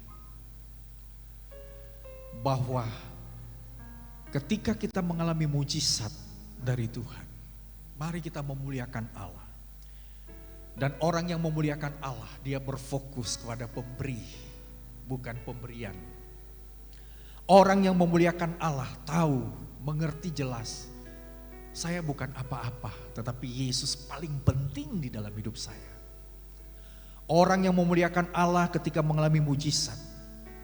Bahwa ketika kita mengalami mujizat dari Tuhan, mari kita memuliakan Allah. Dan orang yang memuliakan Allah, dia berfokus kepada pemberi, bukan pemberian. Orang yang memuliakan Allah tahu, mengerti jelas, saya bukan apa-apa, tetapi Yesus paling penting di dalam hidup saya. Orang yang memuliakan Allah ketika mengalami mujizat,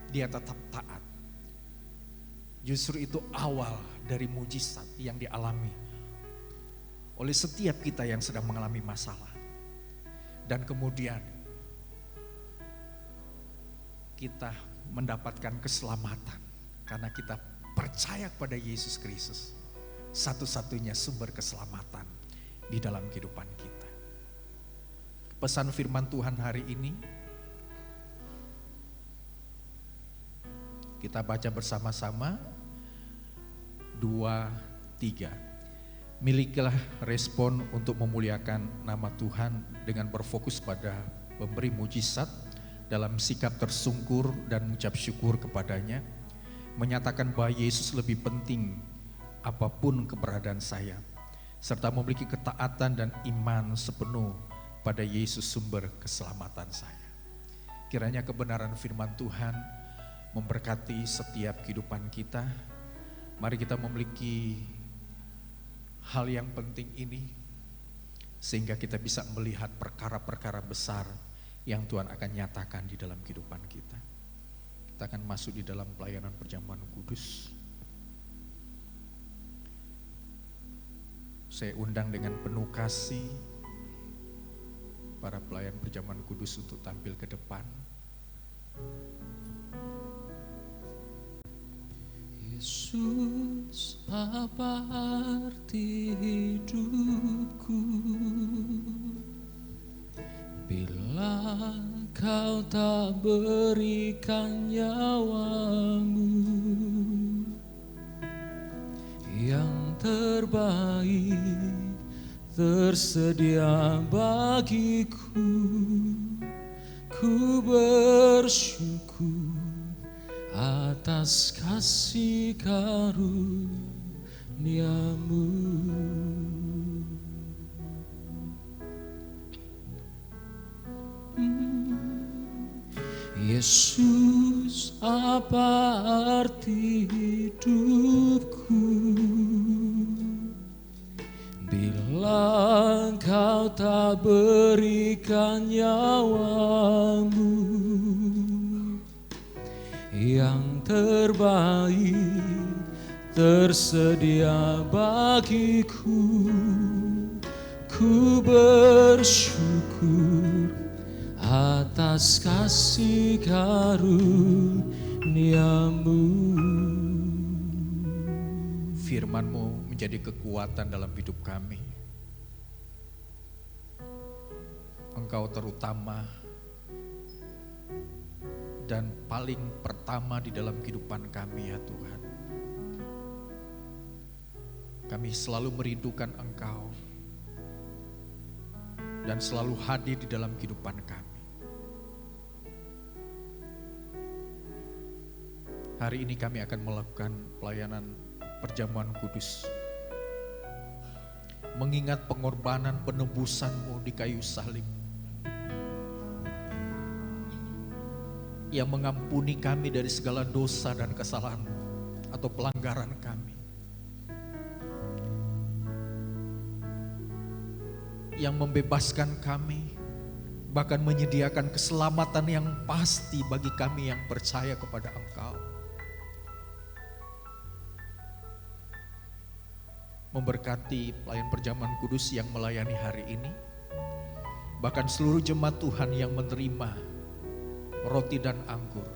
dia tetap taat. Justru itu awal dari mujizat yang dialami oleh setiap kita yang sedang mengalami masalah. Dan kemudian kita mendapatkan keselamatan karena kita percaya kepada Yesus Kristus, satu-satunya sumber keselamatan di dalam kehidupan kita. Pesan firman Tuhan hari ini kita baca bersama-sama 2, 3. Milikilah respon untuk memuliakan nama Tuhan dengan berfokus pada pemberi mujizat dalam sikap tersungkur dan mengucap syukur kepadanya, menyatakan bahwa Yesus lebih penting apapun keberadaan saya, serta memiliki ketaatan dan iman sepenuh pada Yesus sumber keselamatan saya. Kiranya kebenaran firman Tuhan memberkati setiap kehidupan kita. Mari kita memiliki hal yang penting ini sehingga kita bisa melihat perkara-perkara besar yang Tuhan akan nyatakan di dalam kehidupan kita. Kita akan masuk di dalam pelayanan perjamuan kudus. Saya undang dengan penuh kasih para pelayan perjamuan kudus untuk tampil ke depan. Yesus, apa arti hidupku bila kau tak berikan nyawamu yang terbaik tersedia bagiku. Ku bersyukur atas kasih karunia-Mu. Yesus, apa arti hidupku bila Kau tak berikan nyawamu yang terbaik tersedia bagiku. Ku bersyukur atas kasih karunia-Mu. Firman-Mu menjadi kekuatan dalam hidup kami. Engkau terutama dan paling pertama di dalam kehidupan kami ya Tuhan. Kami selalu merindukan Engkau dan selalu hadir di dalam kehidupan kami. Hari ini kami akan melakukan pelayanan perjamuan kudus, mengingat pengorbanan penebusan-Mu di kayu salib, yang mengampuni kami dari segala dosa dan kesalahan atau pelanggaran kami, yang membebaskan kami, bahkan menyediakan keselamatan yang pasti bagi kami yang percaya kepada Engkau. Memberkati pelayan perjamuan kudus yang melayani hari ini, bahkan seluruh jemaat Tuhan yang menerima roti dan anggur.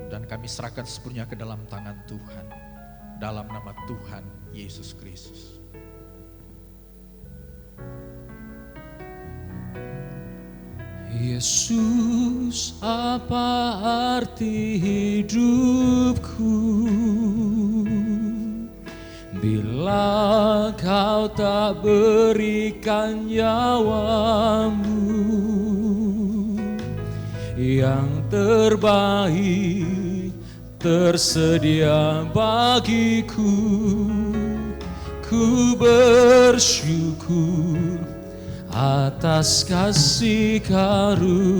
Dan kami serahkan sepenuhnya ke dalam tangan Tuhan, dalam nama Tuhan Yesus Kristus. Yesus, apa arti hidupku bila Kau tak berikan nyawa-Mu yang terbaik tersedia bagiku. Ku bersyukur atas kasih karunia-Mu.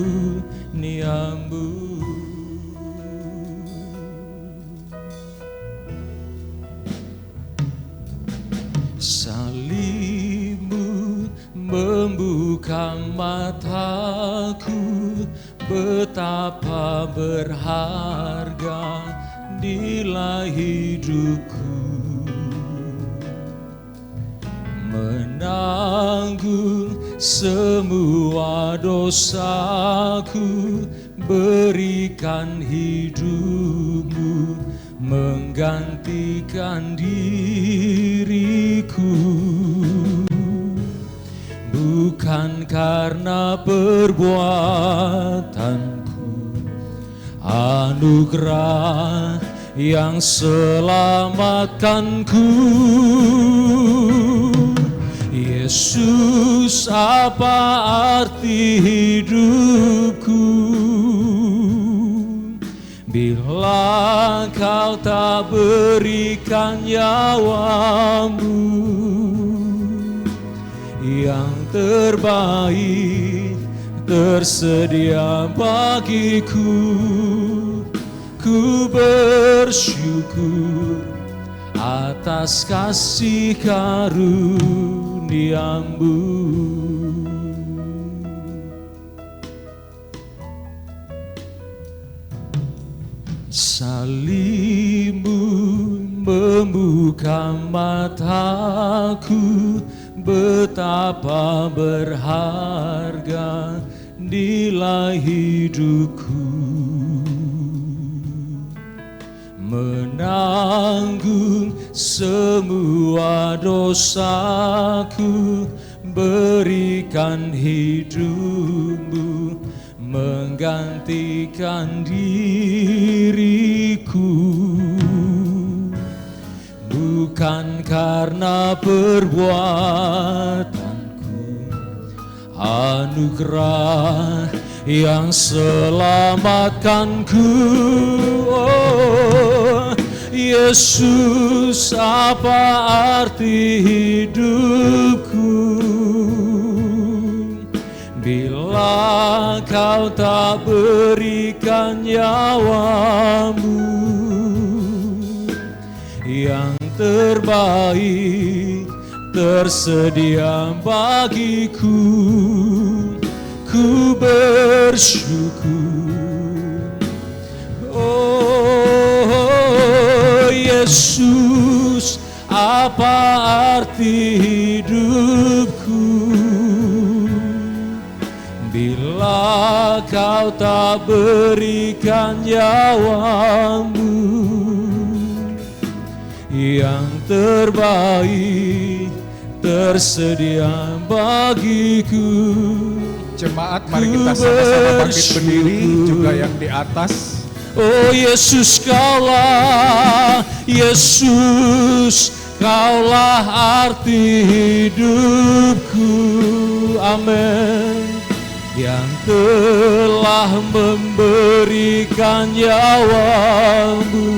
Salib-Mu membuka mataku, betapa berharga nilai hidupku. Menanggung semua dosaku, berikan hidup-Mu menggantikan diriku. Bukan karena perbuatanku, anugerah yang selamatkanku. Yesus, apa arti hidupku bila Kau tak berikan nyawa-Mu yang terbaik tersedia bagiku. Ku bersyukur atas kasih karunia-Mu. Salib-Mu membuka mataku, betapa berharga nilai hidupku. Menanggung semua dosaku, berikan hidup-Mu menggantikan diriku. Bukan karena perbuatanku, anugerah yang selamatkanku. Oh, Yesus, apa arti hidupku bila Kau tak berikan nyawa-Mu yang terbaik tersedia bagiku. Ku bersyukur. Oh Yesus, apa arti hidupku bila Kau tak berikan nyawa-Mu yang terbaik tersedia bagiku. Jemaat, mari kita sama-sama bangkit berdiri, juga yang di atas. Oh Yesus, Kaulah, Yesus, Kaulah arti hidupku. Amin. Yang telah memberikan nyawamu,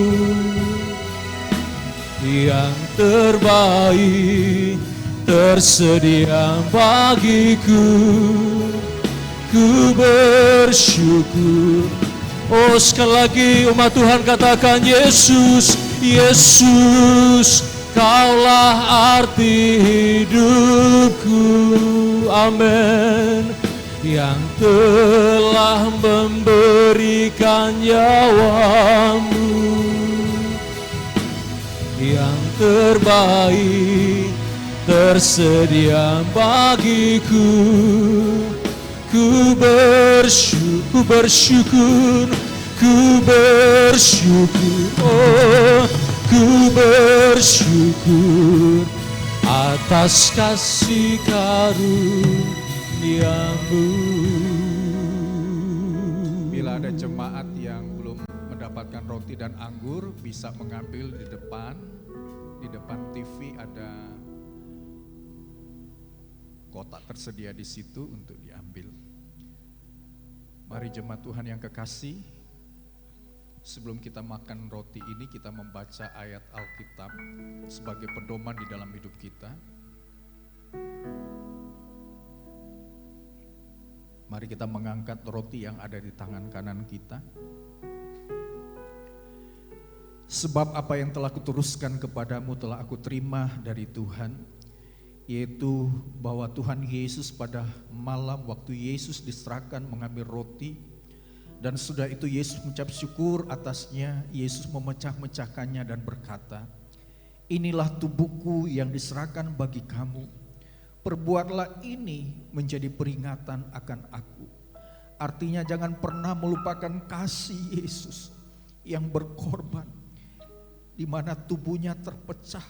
yang terbaik tersedia bagiku. Ku bersyukur. Oh, sekali lagi umat Tuhan katakan, Yesus, Yesus, Kaulah arti hidupku. Amin. Yang telah memberikan nyawamu, yang terbaik tersedia bagiku. Ku bersyukur, ku bersyukur, oh, ku bersyukur atas kasih karuniamu. Bila ada jemaat yang belum mendapatkan roti dan anggur, bisa mengambil di depan TV ada kotak tersedia di situ untuk diambil. Mari jemaat Tuhan yang kekasih, sebelum kita makan roti ini, kita membaca ayat Alkitab sebagai pedoman di dalam hidup kita. Mari kita mengangkat roti yang ada di tangan kanan kita. Sebab apa yang telah kuteruskan kepadamu telah aku terima dari Tuhan, yaitu bahwa Tuhan Yesus pada malam waktu Yesus diserahkan mengambil roti, dan sudah itu Yesus mengucap syukur atasnya, Yesus memecah-mecahkannya dan berkata, inilah tubuhku yang diserahkan bagi kamu, perbuatlah ini menjadi peringatan akan aku. Artinya jangan pernah melupakan kasih Yesus yang berkorban, di mana tubuhnya terpecah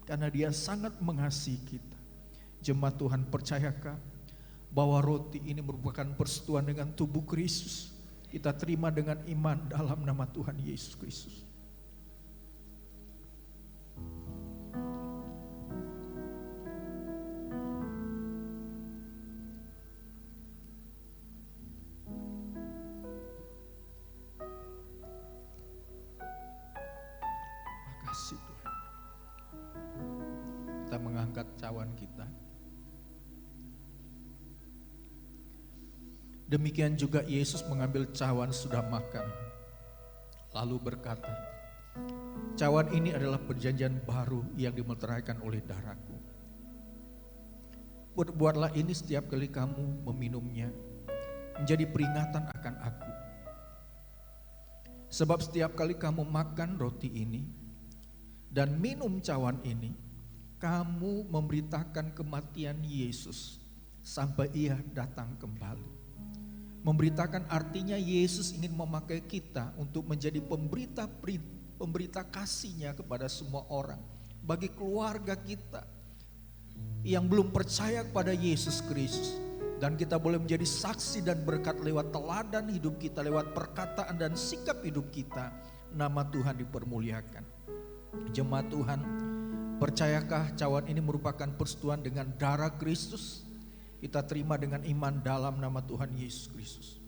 karena Dia sangat mengasihi kita. Jemaat Tuhan, percayakah bahwa roti ini merupakan persetujuan dengan tubuh Kristus? Kita terima dengan iman dalam nama Tuhan Yesus Kristus. Makasih Tuhan. Kita mengangkat cawan kita. Demikian juga Yesus mengambil cawan sudah makan, lalu berkata, cawan ini adalah perjanjian baru yang dimeteraikan oleh darahku. Berbuatlah ini setiap kali kamu meminumnya, menjadi peringatan akan aku. Sebab setiap kali kamu makan roti ini dan minum cawan ini, kamu memberitakan kematian Yesus sampai Ia datang kembali. Memberitakan artinya Yesus ingin memakai kita untuk menjadi pemberita kasih-Nya kepada semua orang. Bagi keluarga kita yang belum percaya kepada Yesus Kristus. Dan kita boleh menjadi saksi dan berkat lewat teladan hidup kita, lewat perkataan dan sikap hidup kita. Nama Tuhan dipermuliakan. Jemaat Tuhan, percayakah cawan ini merupakan persetujuan dengan darah Kristus? Kita terima dengan iman dalam nama Tuhan Yesus Kristus.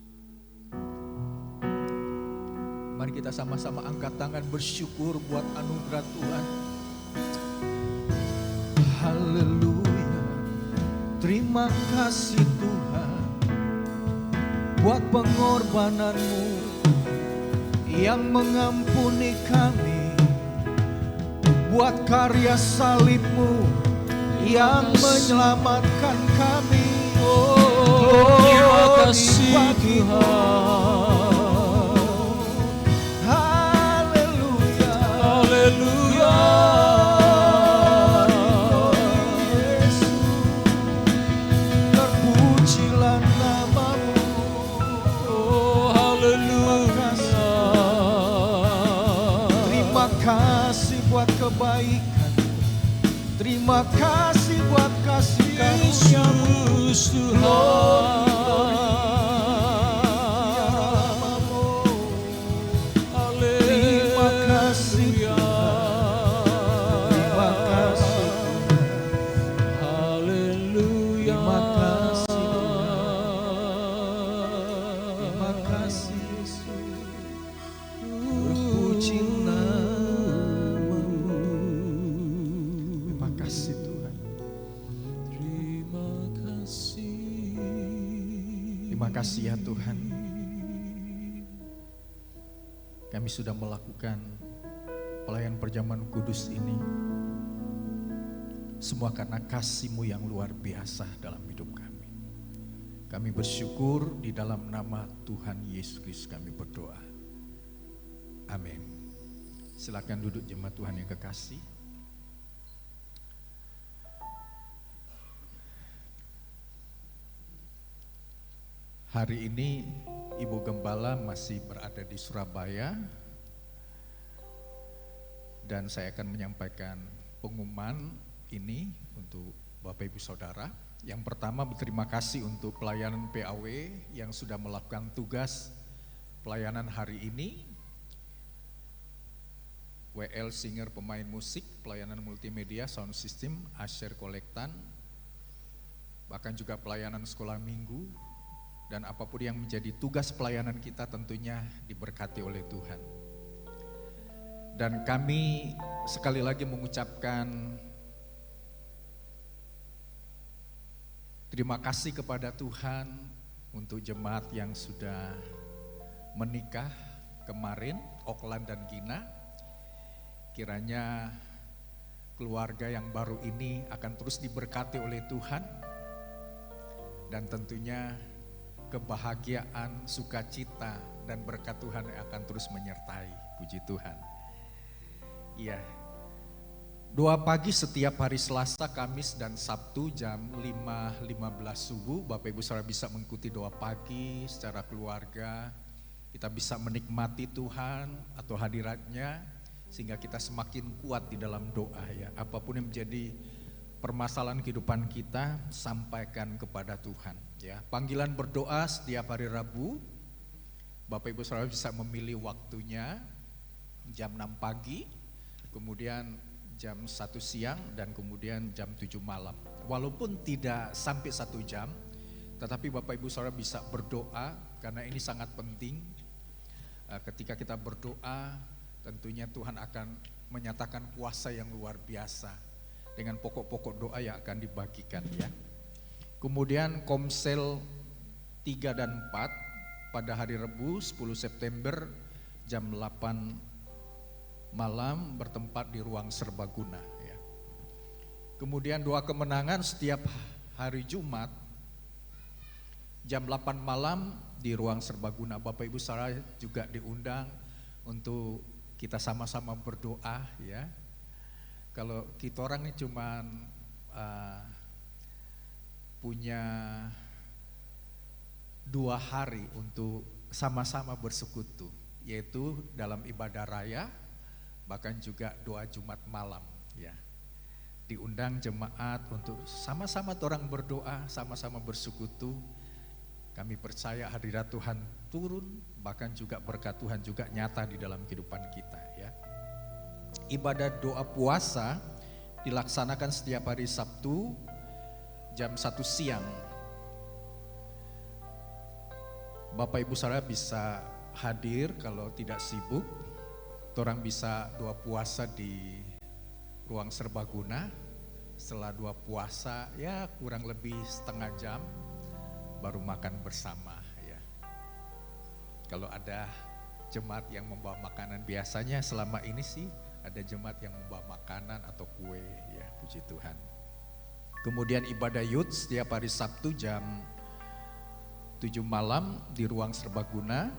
Mari kita sama-sama angkat tangan bersyukur buat anugerah Tuhan. Haleluya. Terima kasih Tuhan buat pengorbanan-Mu yang mengampuni kami, buat karya salib-Mu yang menyelamatkan kami. Oh, terima kasih Tuhan. Haleluya. Haleluya. Yesus, terpujilah nama-Mu. Oh, haleluya. Terima kasih buat kebaikan Terima kasih buat kasih karunia-Mu Tuhan. Terima kasih Tuhan. Terima kasih Tuhan. Haleluya. Terima kasih Tuhan. Terima kasih Yesus. Berpuji nama-Mu. Terima kasih Tuhan. Terima kasih. Terima kasih ya Tuhan. Kami sudah melakukan pelayan perjamuan kudus ini. Semua karena kasih-Mu yang luar biasa dalam hidup kami. Kami bersyukur di dalam nama Tuhan Yesus Kristus kami berdoa. Amin. Silakan duduk jemaat Tuhan yang kekasih. Hari ini Ibu Gembala masih berada di Surabaya dan saya akan menyampaikan pengumuman ini untuk Bapak Ibu Saudara. Yang pertama, berterima kasih untuk pelayanan PAW yang sudah melakukan tugas pelayanan hari ini. WL Singer pemain musik, pelayanan multimedia, sound system, Asher Kolektan, bahkan juga pelayanan sekolah minggu, dan apapun yang menjadi tugas pelayanan kita tentunya diberkati oleh Tuhan. Dan kami sekali lagi mengucapkan terima kasih kepada Tuhan untuk jemaat yang sudah menikah kemarin, Oklan dan Gina. Kiranya keluarga yang baru ini akan terus diberkati oleh Tuhan. Dan tentunya kebahagiaan, sukacita, dan berkat Tuhan yang akan terus menyertai. Puji Tuhan. Iya. Doa pagi setiap hari Selasa, Kamis, dan Sabtu jam 5.15 subuh. Bapak Ibu Saudara bisa mengikuti doa pagi secara keluarga. Kita bisa menikmati Tuhan atau hadiratnya sehingga kita semakin kuat di dalam doa ya. Apapun yang menjadi permasalahan kehidupan kita, sampaikan kepada Tuhan ya. Panggilan berdoa setiap hari Rabu. Bapak Ibu Saudara bisa memilih waktunya jam 6 pagi, kemudian jam 1 siang, dan kemudian jam 7 malam. Walaupun tidak sampai 1 jam, tetapi Bapak Ibu Saudara bisa berdoa karena ini sangat penting. Ketika kita berdoa, tentunya Tuhan akan menyatakan kuasa yang luar biasa dengan pokok-pokok doa yang akan dibagikan ya. Kemudian Komsel 3 dan 4 pada hari Rabu 10 September jam 8 malam bertempat di ruang serbaguna ya. Kemudian doa kemenangan setiap hari Jumat jam 8 malam di ruang serbaguna. Bapak Ibu Saudara juga diundang untuk kita sama-sama berdoa ya. Kalau kita orang ini cuman punya 2 hari untuk sama-sama bersekutu, yaitu dalam ibadah raya, bahkan juga doa Jumat malam ya. Diundang jemaat untuk sama-sama orang berdoa, sama-sama bersekutu. Kami percaya hadirat Tuhan turun, bahkan juga berkat Tuhan juga nyata di dalam kehidupan kita ya. Ibadah doa puasa dilaksanakan setiap hari Sabtu jam 1 siang. Bapak Ibu Saudara bisa hadir kalau tidak sibuk. Orang bisa doa puasa di ruang serbaguna. Setelah doa puasa ya kurang lebih setengah jam baru makan bersama ya. Kalau ada jemaat yang membawa makanan, biasanya selama ini sih ada jemaat yang membawa makanan atau kue ya, puji Tuhan. Kemudian ibadah youth setiap hari Sabtu jam 7 malam di ruang serbaguna.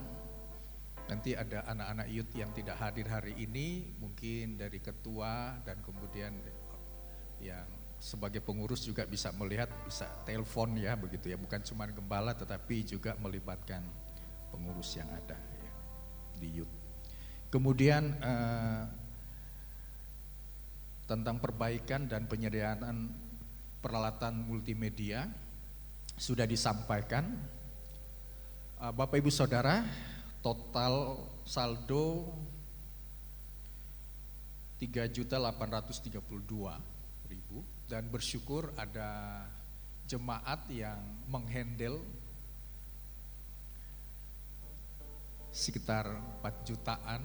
Nanti ada anak-anak youth yang tidak hadir hari ini, mungkin dari ketua dan kemudian yang sebagai pengurus juga bisa melihat, bisa telepon ya begitu ya, bukan cuma gembala tetapi juga melibatkan pengurus yang ada ya, di youth. Kemudian tentang perbaikan dan penyediaan peralatan multimedia sudah disampaikan. Bapak Ibu Saudara, total saldo 3.832.000 dan bersyukur ada jemaat yang menghandle sekitar 4 jutaan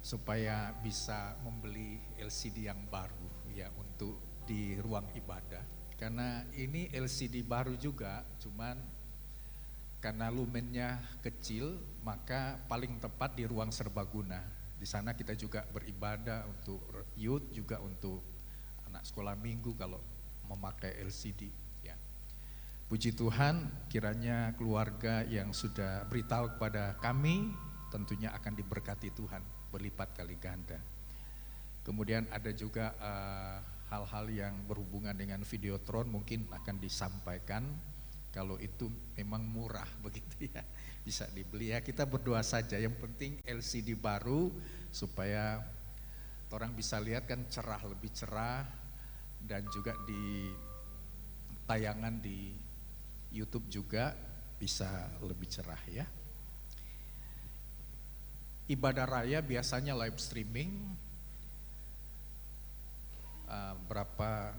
supaya bisa membeli LCD yang baru ya untuk di ruang ibadah. Karena ini LCD baru juga, cuman karena lumennya kecil, maka paling tepat di ruang serbaguna. Di sana kita juga beribadah untuk youth, juga untuk anak sekolah minggu kalau memakai LCD. Ya. Puji Tuhan, kiranya keluarga yang sudah beritahu kepada kami tentunya akan diberkati Tuhan berlipat kali ganda. Kemudian ada juga hal-hal yang berhubungan dengan Videotron mungkin akan disampaikan. Kalau itu memang murah begitu ya, bisa dibeli ya. Kita berdoa saja, yang penting LCD baru supaya orang bisa lihat kan cerah, lebih cerah, dan juga di tayangan di YouTube juga bisa lebih cerah ya. Ibadah raya biasanya live streaming, berapa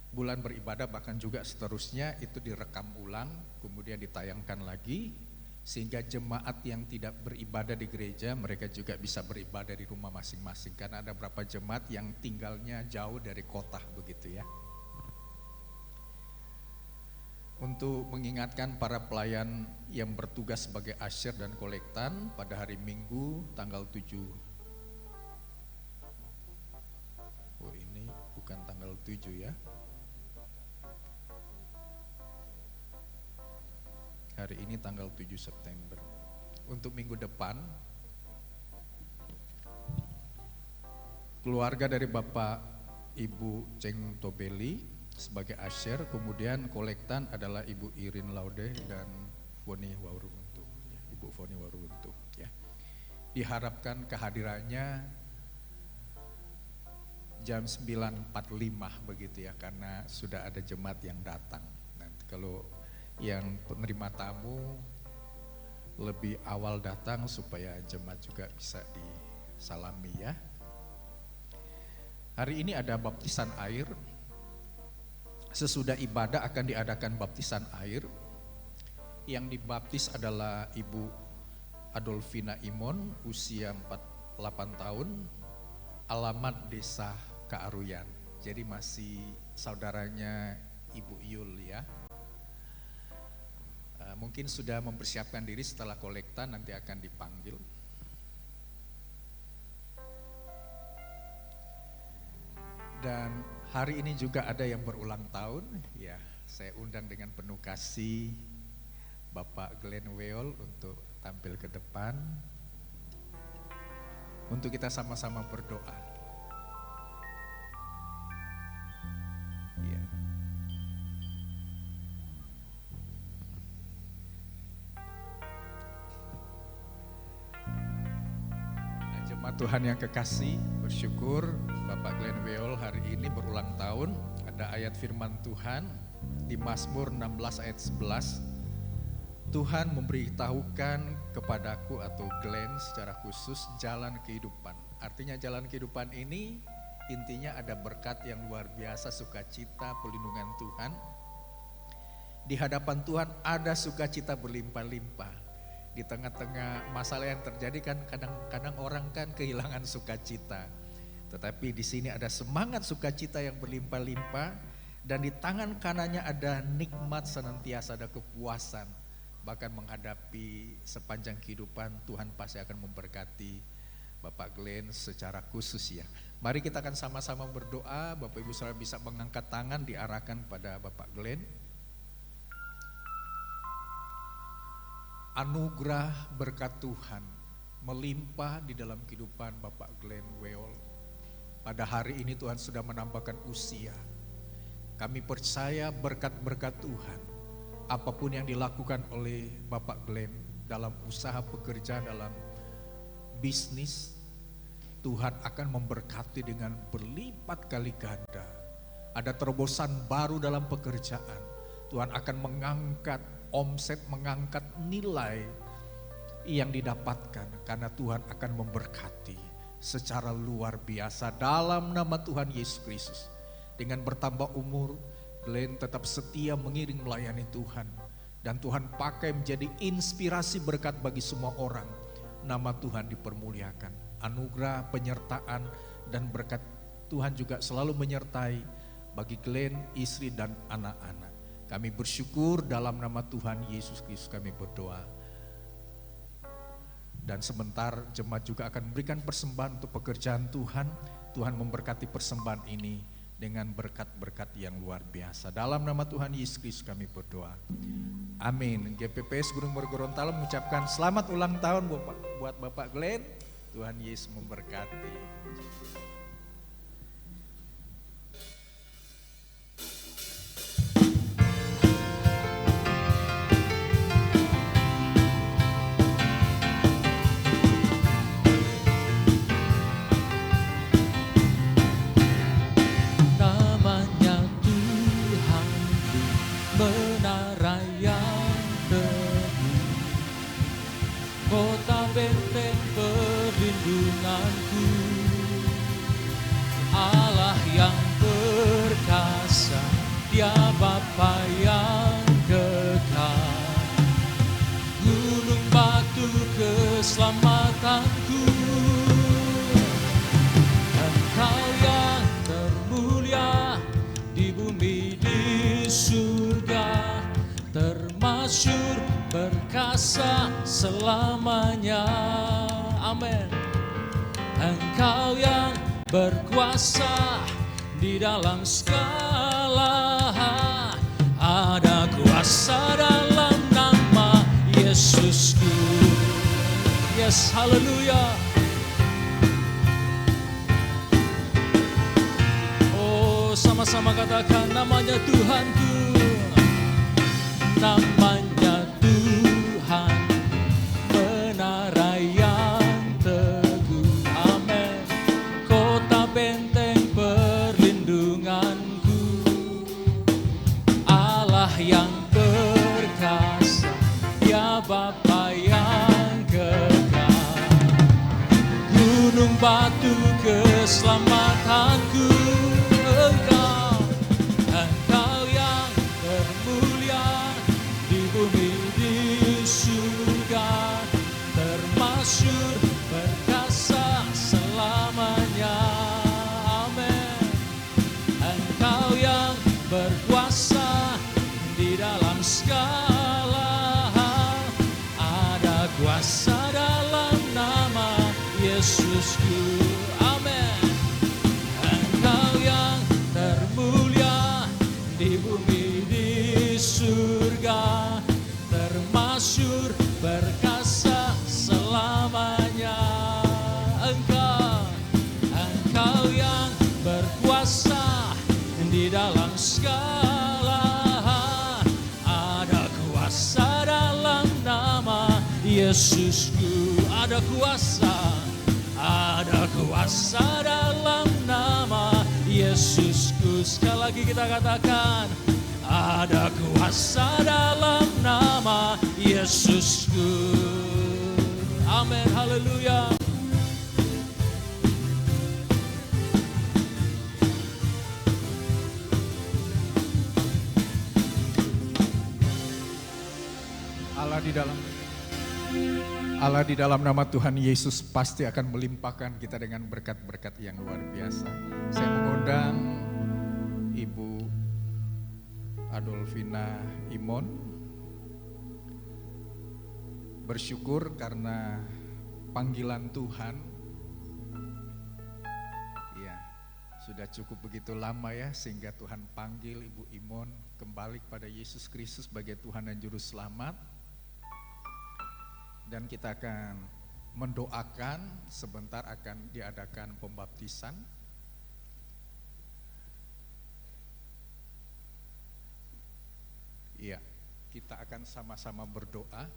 bulan beribadah bahkan juga seterusnya itu direkam ulang kemudian ditayangkan lagi sehingga jemaat yang tidak beribadah di gereja mereka juga bisa beribadah di rumah masing-masing, karena ada beberapa jemaat yang tinggalnya jauh dari kota begitu ya. Untuk mengingatkan para pelayan yang bertugas sebagai usher dan kolektan pada hari Minggu tanggal 7. Oh ini bukan tanggal 7 ya. Hari ini tanggal 7 September. Untuk minggu depan, keluarga dari Bapak Ibu Ceng Tobeli sebagai usher, kemudian kolektan adalah Ibu Irin Laude dan Foni Wauruntu, ya, Ibu Foni Wauruntu. Ya. Diharapkan kehadirannya jam 9.45 begitu ya, karena sudah ada jemaat yang datang. Nanti kalau yang penerima tamu lebih awal datang supaya jemaat juga bisa disalami ya. Hari ini ada baptisan air. Sesudah ibadah akan diadakan baptisan air. Yang dibaptis adalah Ibu Adolfina Imon, usia 48 tahun, alamat Desa Kaaruyan. Jadi masih saudaranya Ibu Yul ya. Mungkin sudah mempersiapkan diri, setelah kolektan nanti akan dipanggil. Dan hari ini juga ada yang berulang tahun, ya saya undang dengan penuh kasih Bapak Glenn Weol untuk tampil ke depan. Untuk kita sama-sama berdoa. Ya. Tuhan yang kekasih, bersyukur Bapak Glenn Weol hari ini berulang tahun. Ada ayat firman Tuhan di Mazmur 16 ayat 11. Tuhan memberitahukan kepadaku atau Glenn secara khusus jalan kehidupan. Artinya jalan kehidupan ini intinya ada berkat yang luar biasa, sukacita, perlindungan Tuhan. Di hadapan Tuhan ada sukacita berlimpah-limpah. Di tengah-tengah masalah yang terjadi kan kadang-kadang orang kan kehilangan sukacita. Tetapi di sini ada semangat sukacita yang berlimpah-limpah, dan di tangan kanannya ada nikmat senantiasa, ada kepuasan. Bahkan menghadapi sepanjang kehidupan Tuhan pasti akan memberkati Bapak Glenn secara khusus ya. Mari kita akan sama-sama berdoa. Bapak Ibu Saudara bisa mengangkat tangan diarahkan pada Bapak Glenn. Anugerah berkat Tuhan melimpah di dalam kehidupan Bapak Glenn Weol. Pada hari ini Tuhan sudah menambahkan usia. Kami percaya berkat-berkat Tuhan, apapun yang dilakukan oleh Bapak Glenn dalam usaha pekerjaan, dalam bisnis, Tuhan akan memberkati dengan berlipat kali ganda. Ada terobosan baru dalam pekerjaan. Tuhan akan mengangkat omset, mengangkat nilai yang didapatkan karena Tuhan akan memberkati secara luar biasa dalam nama Tuhan Yesus Kristus. Dengan bertambah umur, Glenn tetap setia mengiring melayani Tuhan. Dan Tuhan pakai menjadi inspirasi berkat bagi semua orang. Nama Tuhan dipermuliakan. Anugerah, penyertaan, dan berkat Tuhan juga selalu menyertai bagi Glenn, istri, dan anak-anak. Kami bersyukur dalam nama Tuhan Yesus Kristus kami berdoa. Dan sebentar jemaat juga akan memberikan persembahan untuk pekerjaan Tuhan. Tuhan memberkati persembahan ini dengan berkat-berkat yang luar biasa. Dalam nama Tuhan Yesus Kristus kami berdoa. Amin. GPPS Gunung Gorontalo mengucapkan selamat ulang tahun buat Bapak Glenn. Tuhan Yesus memberkati. Namanya Tuhan di menara yang teguh, kota benteng perlindunganku, Allah yang perkasa, Dia Bapa yang kekal, gunung batu keselamatanku. Engkau yang termulia di bumi di surga, termasyhur perkasa selamanya. Amin. Engkau yang berkuasa di dalam segala, ada kuasa dalam nama Yesusku. Yes, haleluya. Oh, sama-sama katakan namanya Tuhanku. Namanya Tuhan, menara yang teguh. Amin. Kota benteng perlindunganku, Allah yang perkasa, Dia Bapa yang kekal, gunung batu keselamatanku. Engkau yang termulia di bumi di surga, termasyhur perkasa selamanya. Amin. Engkau yang berkuasa di dalam segala, ada kuasa dalam nama Yesusku. Amin. Engkau yang termulia di bumi di surga, termasyhur perkasa selamanya. Engkau yang berkuasa di dalam segala, ada kuasa dalam nama Yesusku. Ada kuasa dalam nama Yesusku. Sekali lagi kita katakan, ada kuasa dalam nama Yesusku. Amin, haleluya. Allah di dalam nama Tuhan Yesus pasti akan melimpahkan kita dengan berkat-berkat yang luar biasa. Saya mengundang Ibu Adolfina Imon, bersyukur karena panggilan Tuhan. Ya, sudah cukup begitu lama ya sehingga Tuhan panggil Ibu Imon kembali kepada Yesus Kristus sebagai Tuhan dan Juru Selamat. Dan kita akan mendoakan, sebentar akan diadakan pembaptisan. Iya, kita akan sama-sama berdoa.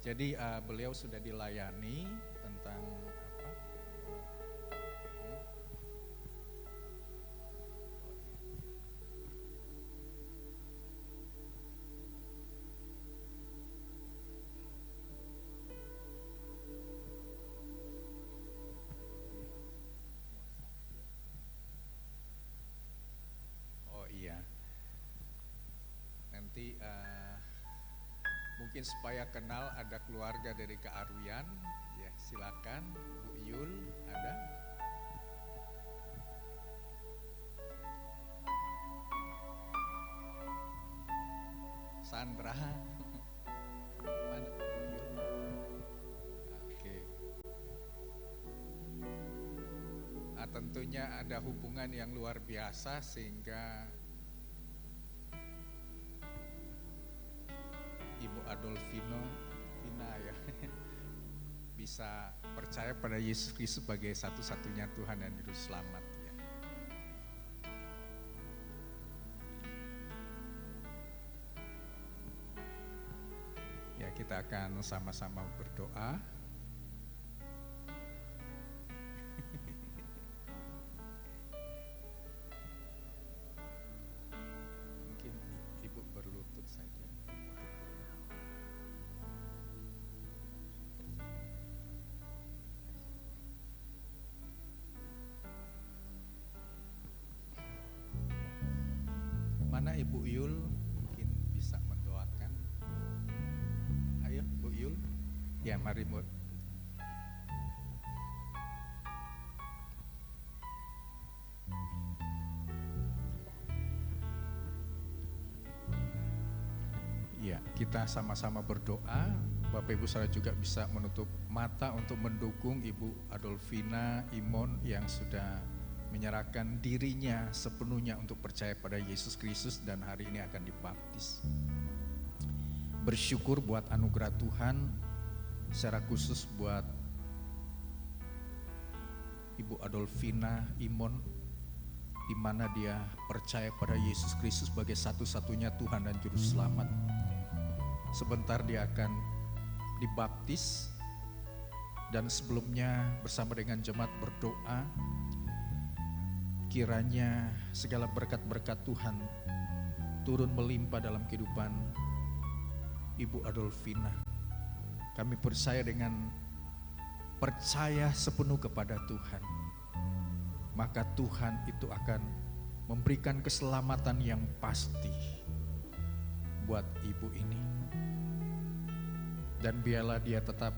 Jadi beliau sudah dilayani tentang apa? Oh iya. Nanti mungkin supaya kenal ada keluarga dari Kak Arwian, ya silakan Bu Yul ada. Sandra, mana Bu Yul? Oke. Tentunya ada hubungan yang luar biasa sehingga Ibu Adolfina ya bisa percaya pada Yesus Kristus sebagai satu-satunya Tuhan dan Juru Selamat ya. Ya, kita akan sama-sama berdoa. Mungkin Ibu berlutut saja. Mana Ibu Yul mungkin bisa mendoakan. Ayo Bu Yul. Ya mari Bu. Ya, kita sama-sama berdoa. Bapak Ibu saudara juga bisa menutup mata untuk mendukung Ibu Adolfina Imon yang sudah menyerahkan dirinya sepenuhnya untuk percaya pada Yesus Kristus dan hari ini akan dibaptis. Bersyukur buat anugerah Tuhan, secara khusus buat Ibu Adolfina Imon, di mana dia percaya pada Yesus Kristus sebagai satu-satunya Tuhan dan Juru Selamat. Sebentar dia akan dibaptis, dan sebelumnya bersama dengan jemaat berdoa, kiranya segala berkat-berkat Tuhan turun melimpah dalam kehidupan Ibu Adolfina. Kami percaya sepenuh kepada Tuhan, maka Tuhan itu akan memberikan keselamatan yang pasti buat ibu ini. Dan biarlah dia tetap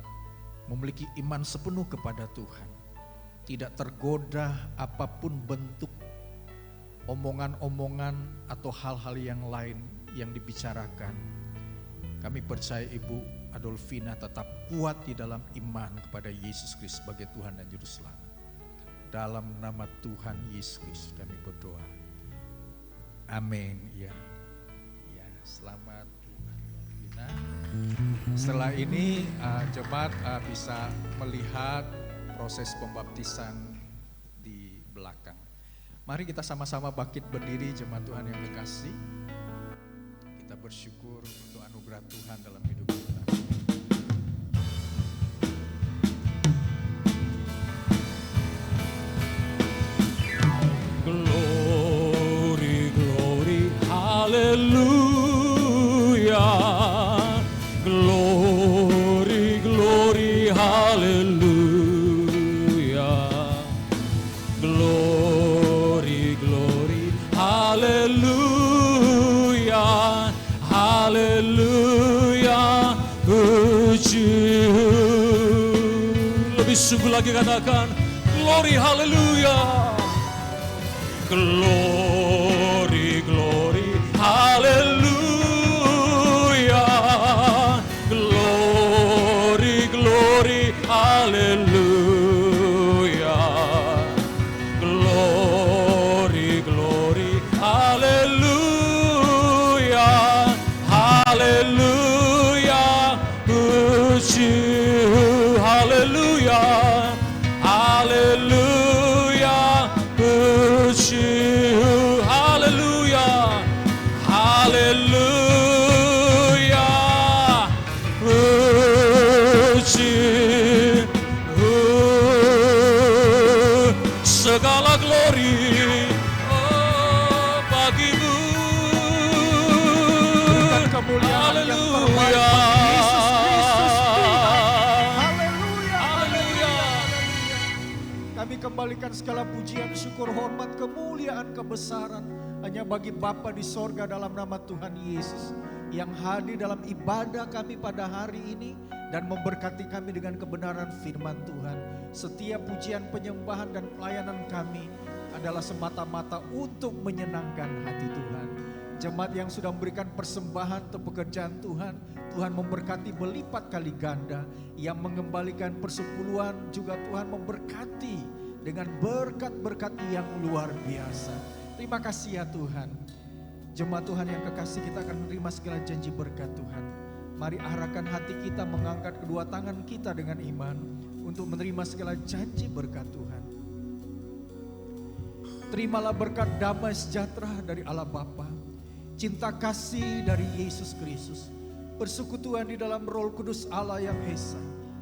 memiliki iman sepenuh kepada Tuhan, tidak tergoda apapun bentuk omongan-omongan atau hal-hal yang lain yang dibicarakan. Kami percaya Ibu Adolfina tetap kuat di dalam iman kepada Yesus Kristus sebagai Tuhan dan Juru Selamat. Dalam nama Tuhan Yesus Kristus kami berdoa. Amin. Ya, selamat Bu Adolfina. Setelah ini jemaat bisa melihat proses pembaptisan di belakang. Mari kita sama-sama bangkit berdiri, jemaat Tuhan yang kekasih. Kita bersyukur untuk anugerah Tuhan dalam hidup kita. Glory, glory, hallelujah. Glory, glory, hallelujah. Glory, glory, hallelujah. Hallelujah. Puji. Lebih sungguh lagi katakan glory, hallelujah. Glory, glory, hallelujah. Glory, glory, hallelujah. Glory, glory, hallelujah. Hallelujah. Puji, hallelujah. Hallelujah. Puji. segala glory bagimu. Berikan kemuliaan yang terbaik bagi Yesus Kristus. Haleluya. Haleluya. Kami kembalikan segala pujian, syukur, hormat, kemuliaan, kebesaran hanya bagi Bapa di sorga dalam nama Tuhan Yesus yang hadir dalam ibadah kami pada hari ini dan memberkati kami dengan kebenaran firman Tuhan. Setiap pujian, penyembahan dan pelayanan kami adalah semata-mata untuk menyenangkan hati Tuhan. Jemaat yang sudah memberikan persembahan untuk pekerjaan Tuhan, Tuhan memberkati berlipat kali ganda. Yang mengembalikan persepuluhan juga Tuhan memberkati dengan berkat-berkat yang luar biasa. Terima kasih ya Tuhan. Jemaat Tuhan yang kekasih, kita akan menerima segala janji berkat Tuhan. Mari arahkan hati kita, mengangkat kedua tangan kita dengan iman untuk menerima segala janji berkat Tuhan. Terimalah berkat damai sejahtera dari Allah Bapa, cinta kasih dari Yesus Kristus, persekutuan di dalam Roh Kudus Allah yang Esa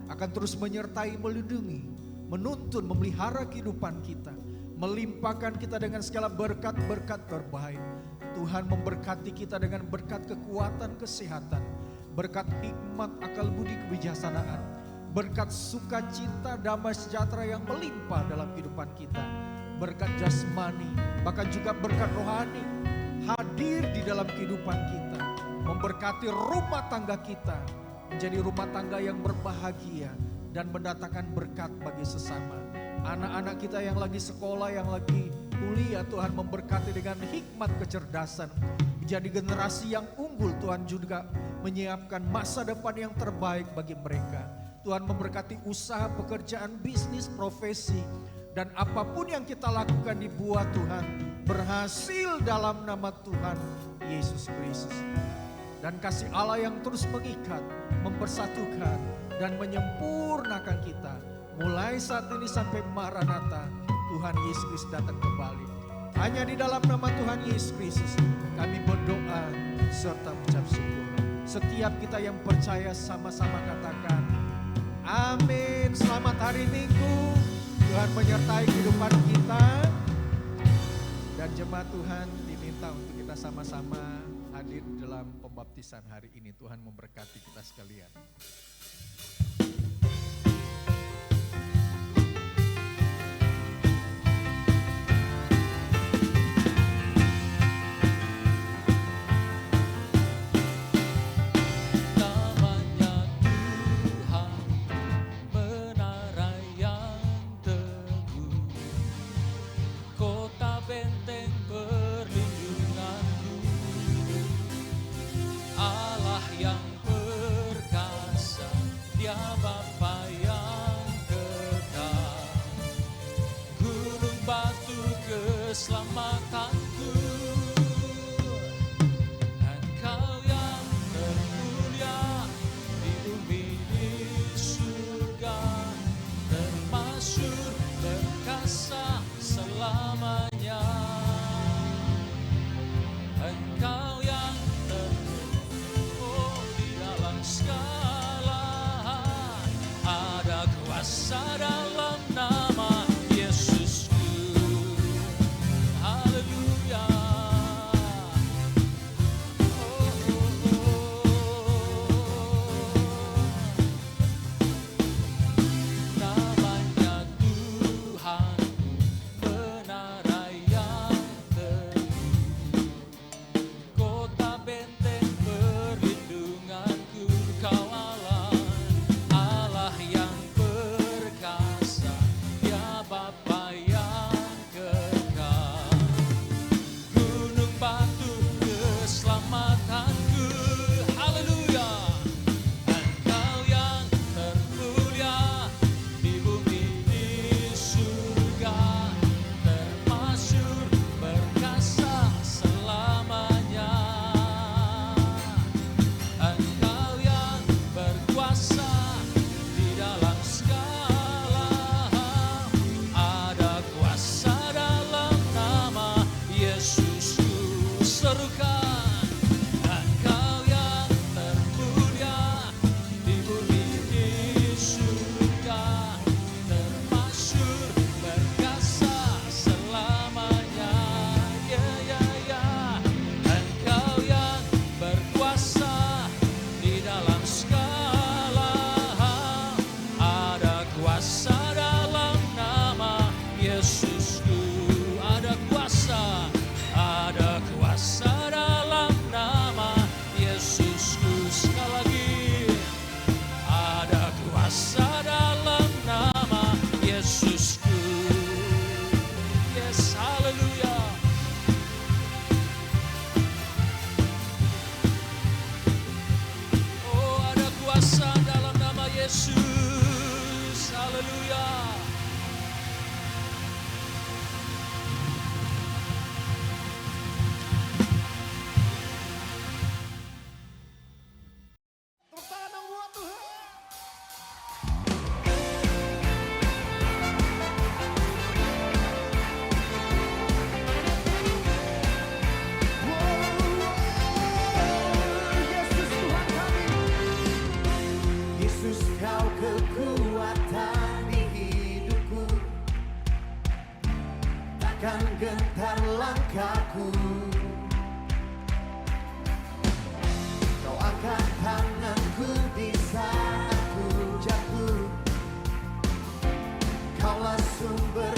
akan terus menyertai, melindungi, menuntun, memelihara kehidupan kita, melimpahkan kita dengan segala berkat-berkat terbaik. Tuhan memberkati kita dengan berkat kekuatan, kesehatan, berkat hikmat, akal budi, kebijaksanaan, berkat sukacita, damai sejahtera yang melimpah dalam kehidupan kita, berkat jasmani, bahkan juga berkat rohani hadir di dalam kehidupan kita, memberkati rumah tangga kita menjadi rumah tangga yang berbahagia dan mendatangkan berkat bagi sesama. Anak-anak kita yang lagi sekolah, yang lagi kuliah, Tuhan memberkati dengan hikmat, kecerdasan, menjadi generasi yang unggul. Tuhan juga menyiapkan masa depan yang terbaik bagi mereka. Tuhan memberkati usaha, pekerjaan, bisnis, profesi, dan apapun yang kita lakukan dibuat Tuhan berhasil dalam nama Tuhan Yesus Kristus. Dan kasih Allah yang terus mengikat, mempersatukan, dan menyempurnakan kita mulai saat ini sampai Maranatha, Tuhan Yesus Kristus datang kembali. Hanya di dalam nama Tuhan Yesus Kristus kami berdoa serta mengucap syukur. Setiap kita yang percaya sama-sama katakan amin. Selamat hari Minggu. Tuhan menyertai kehidupan kita. Dan jemaat Tuhan diminta untuk kita sama-sama hadir dalam pembaptisan hari ini. Tuhan memberkati kita sekalian. Dalam nama Yesusku, takkan gentar langkahku. Kau angkat tanganku di saat ku jatuh. Kaulah sumber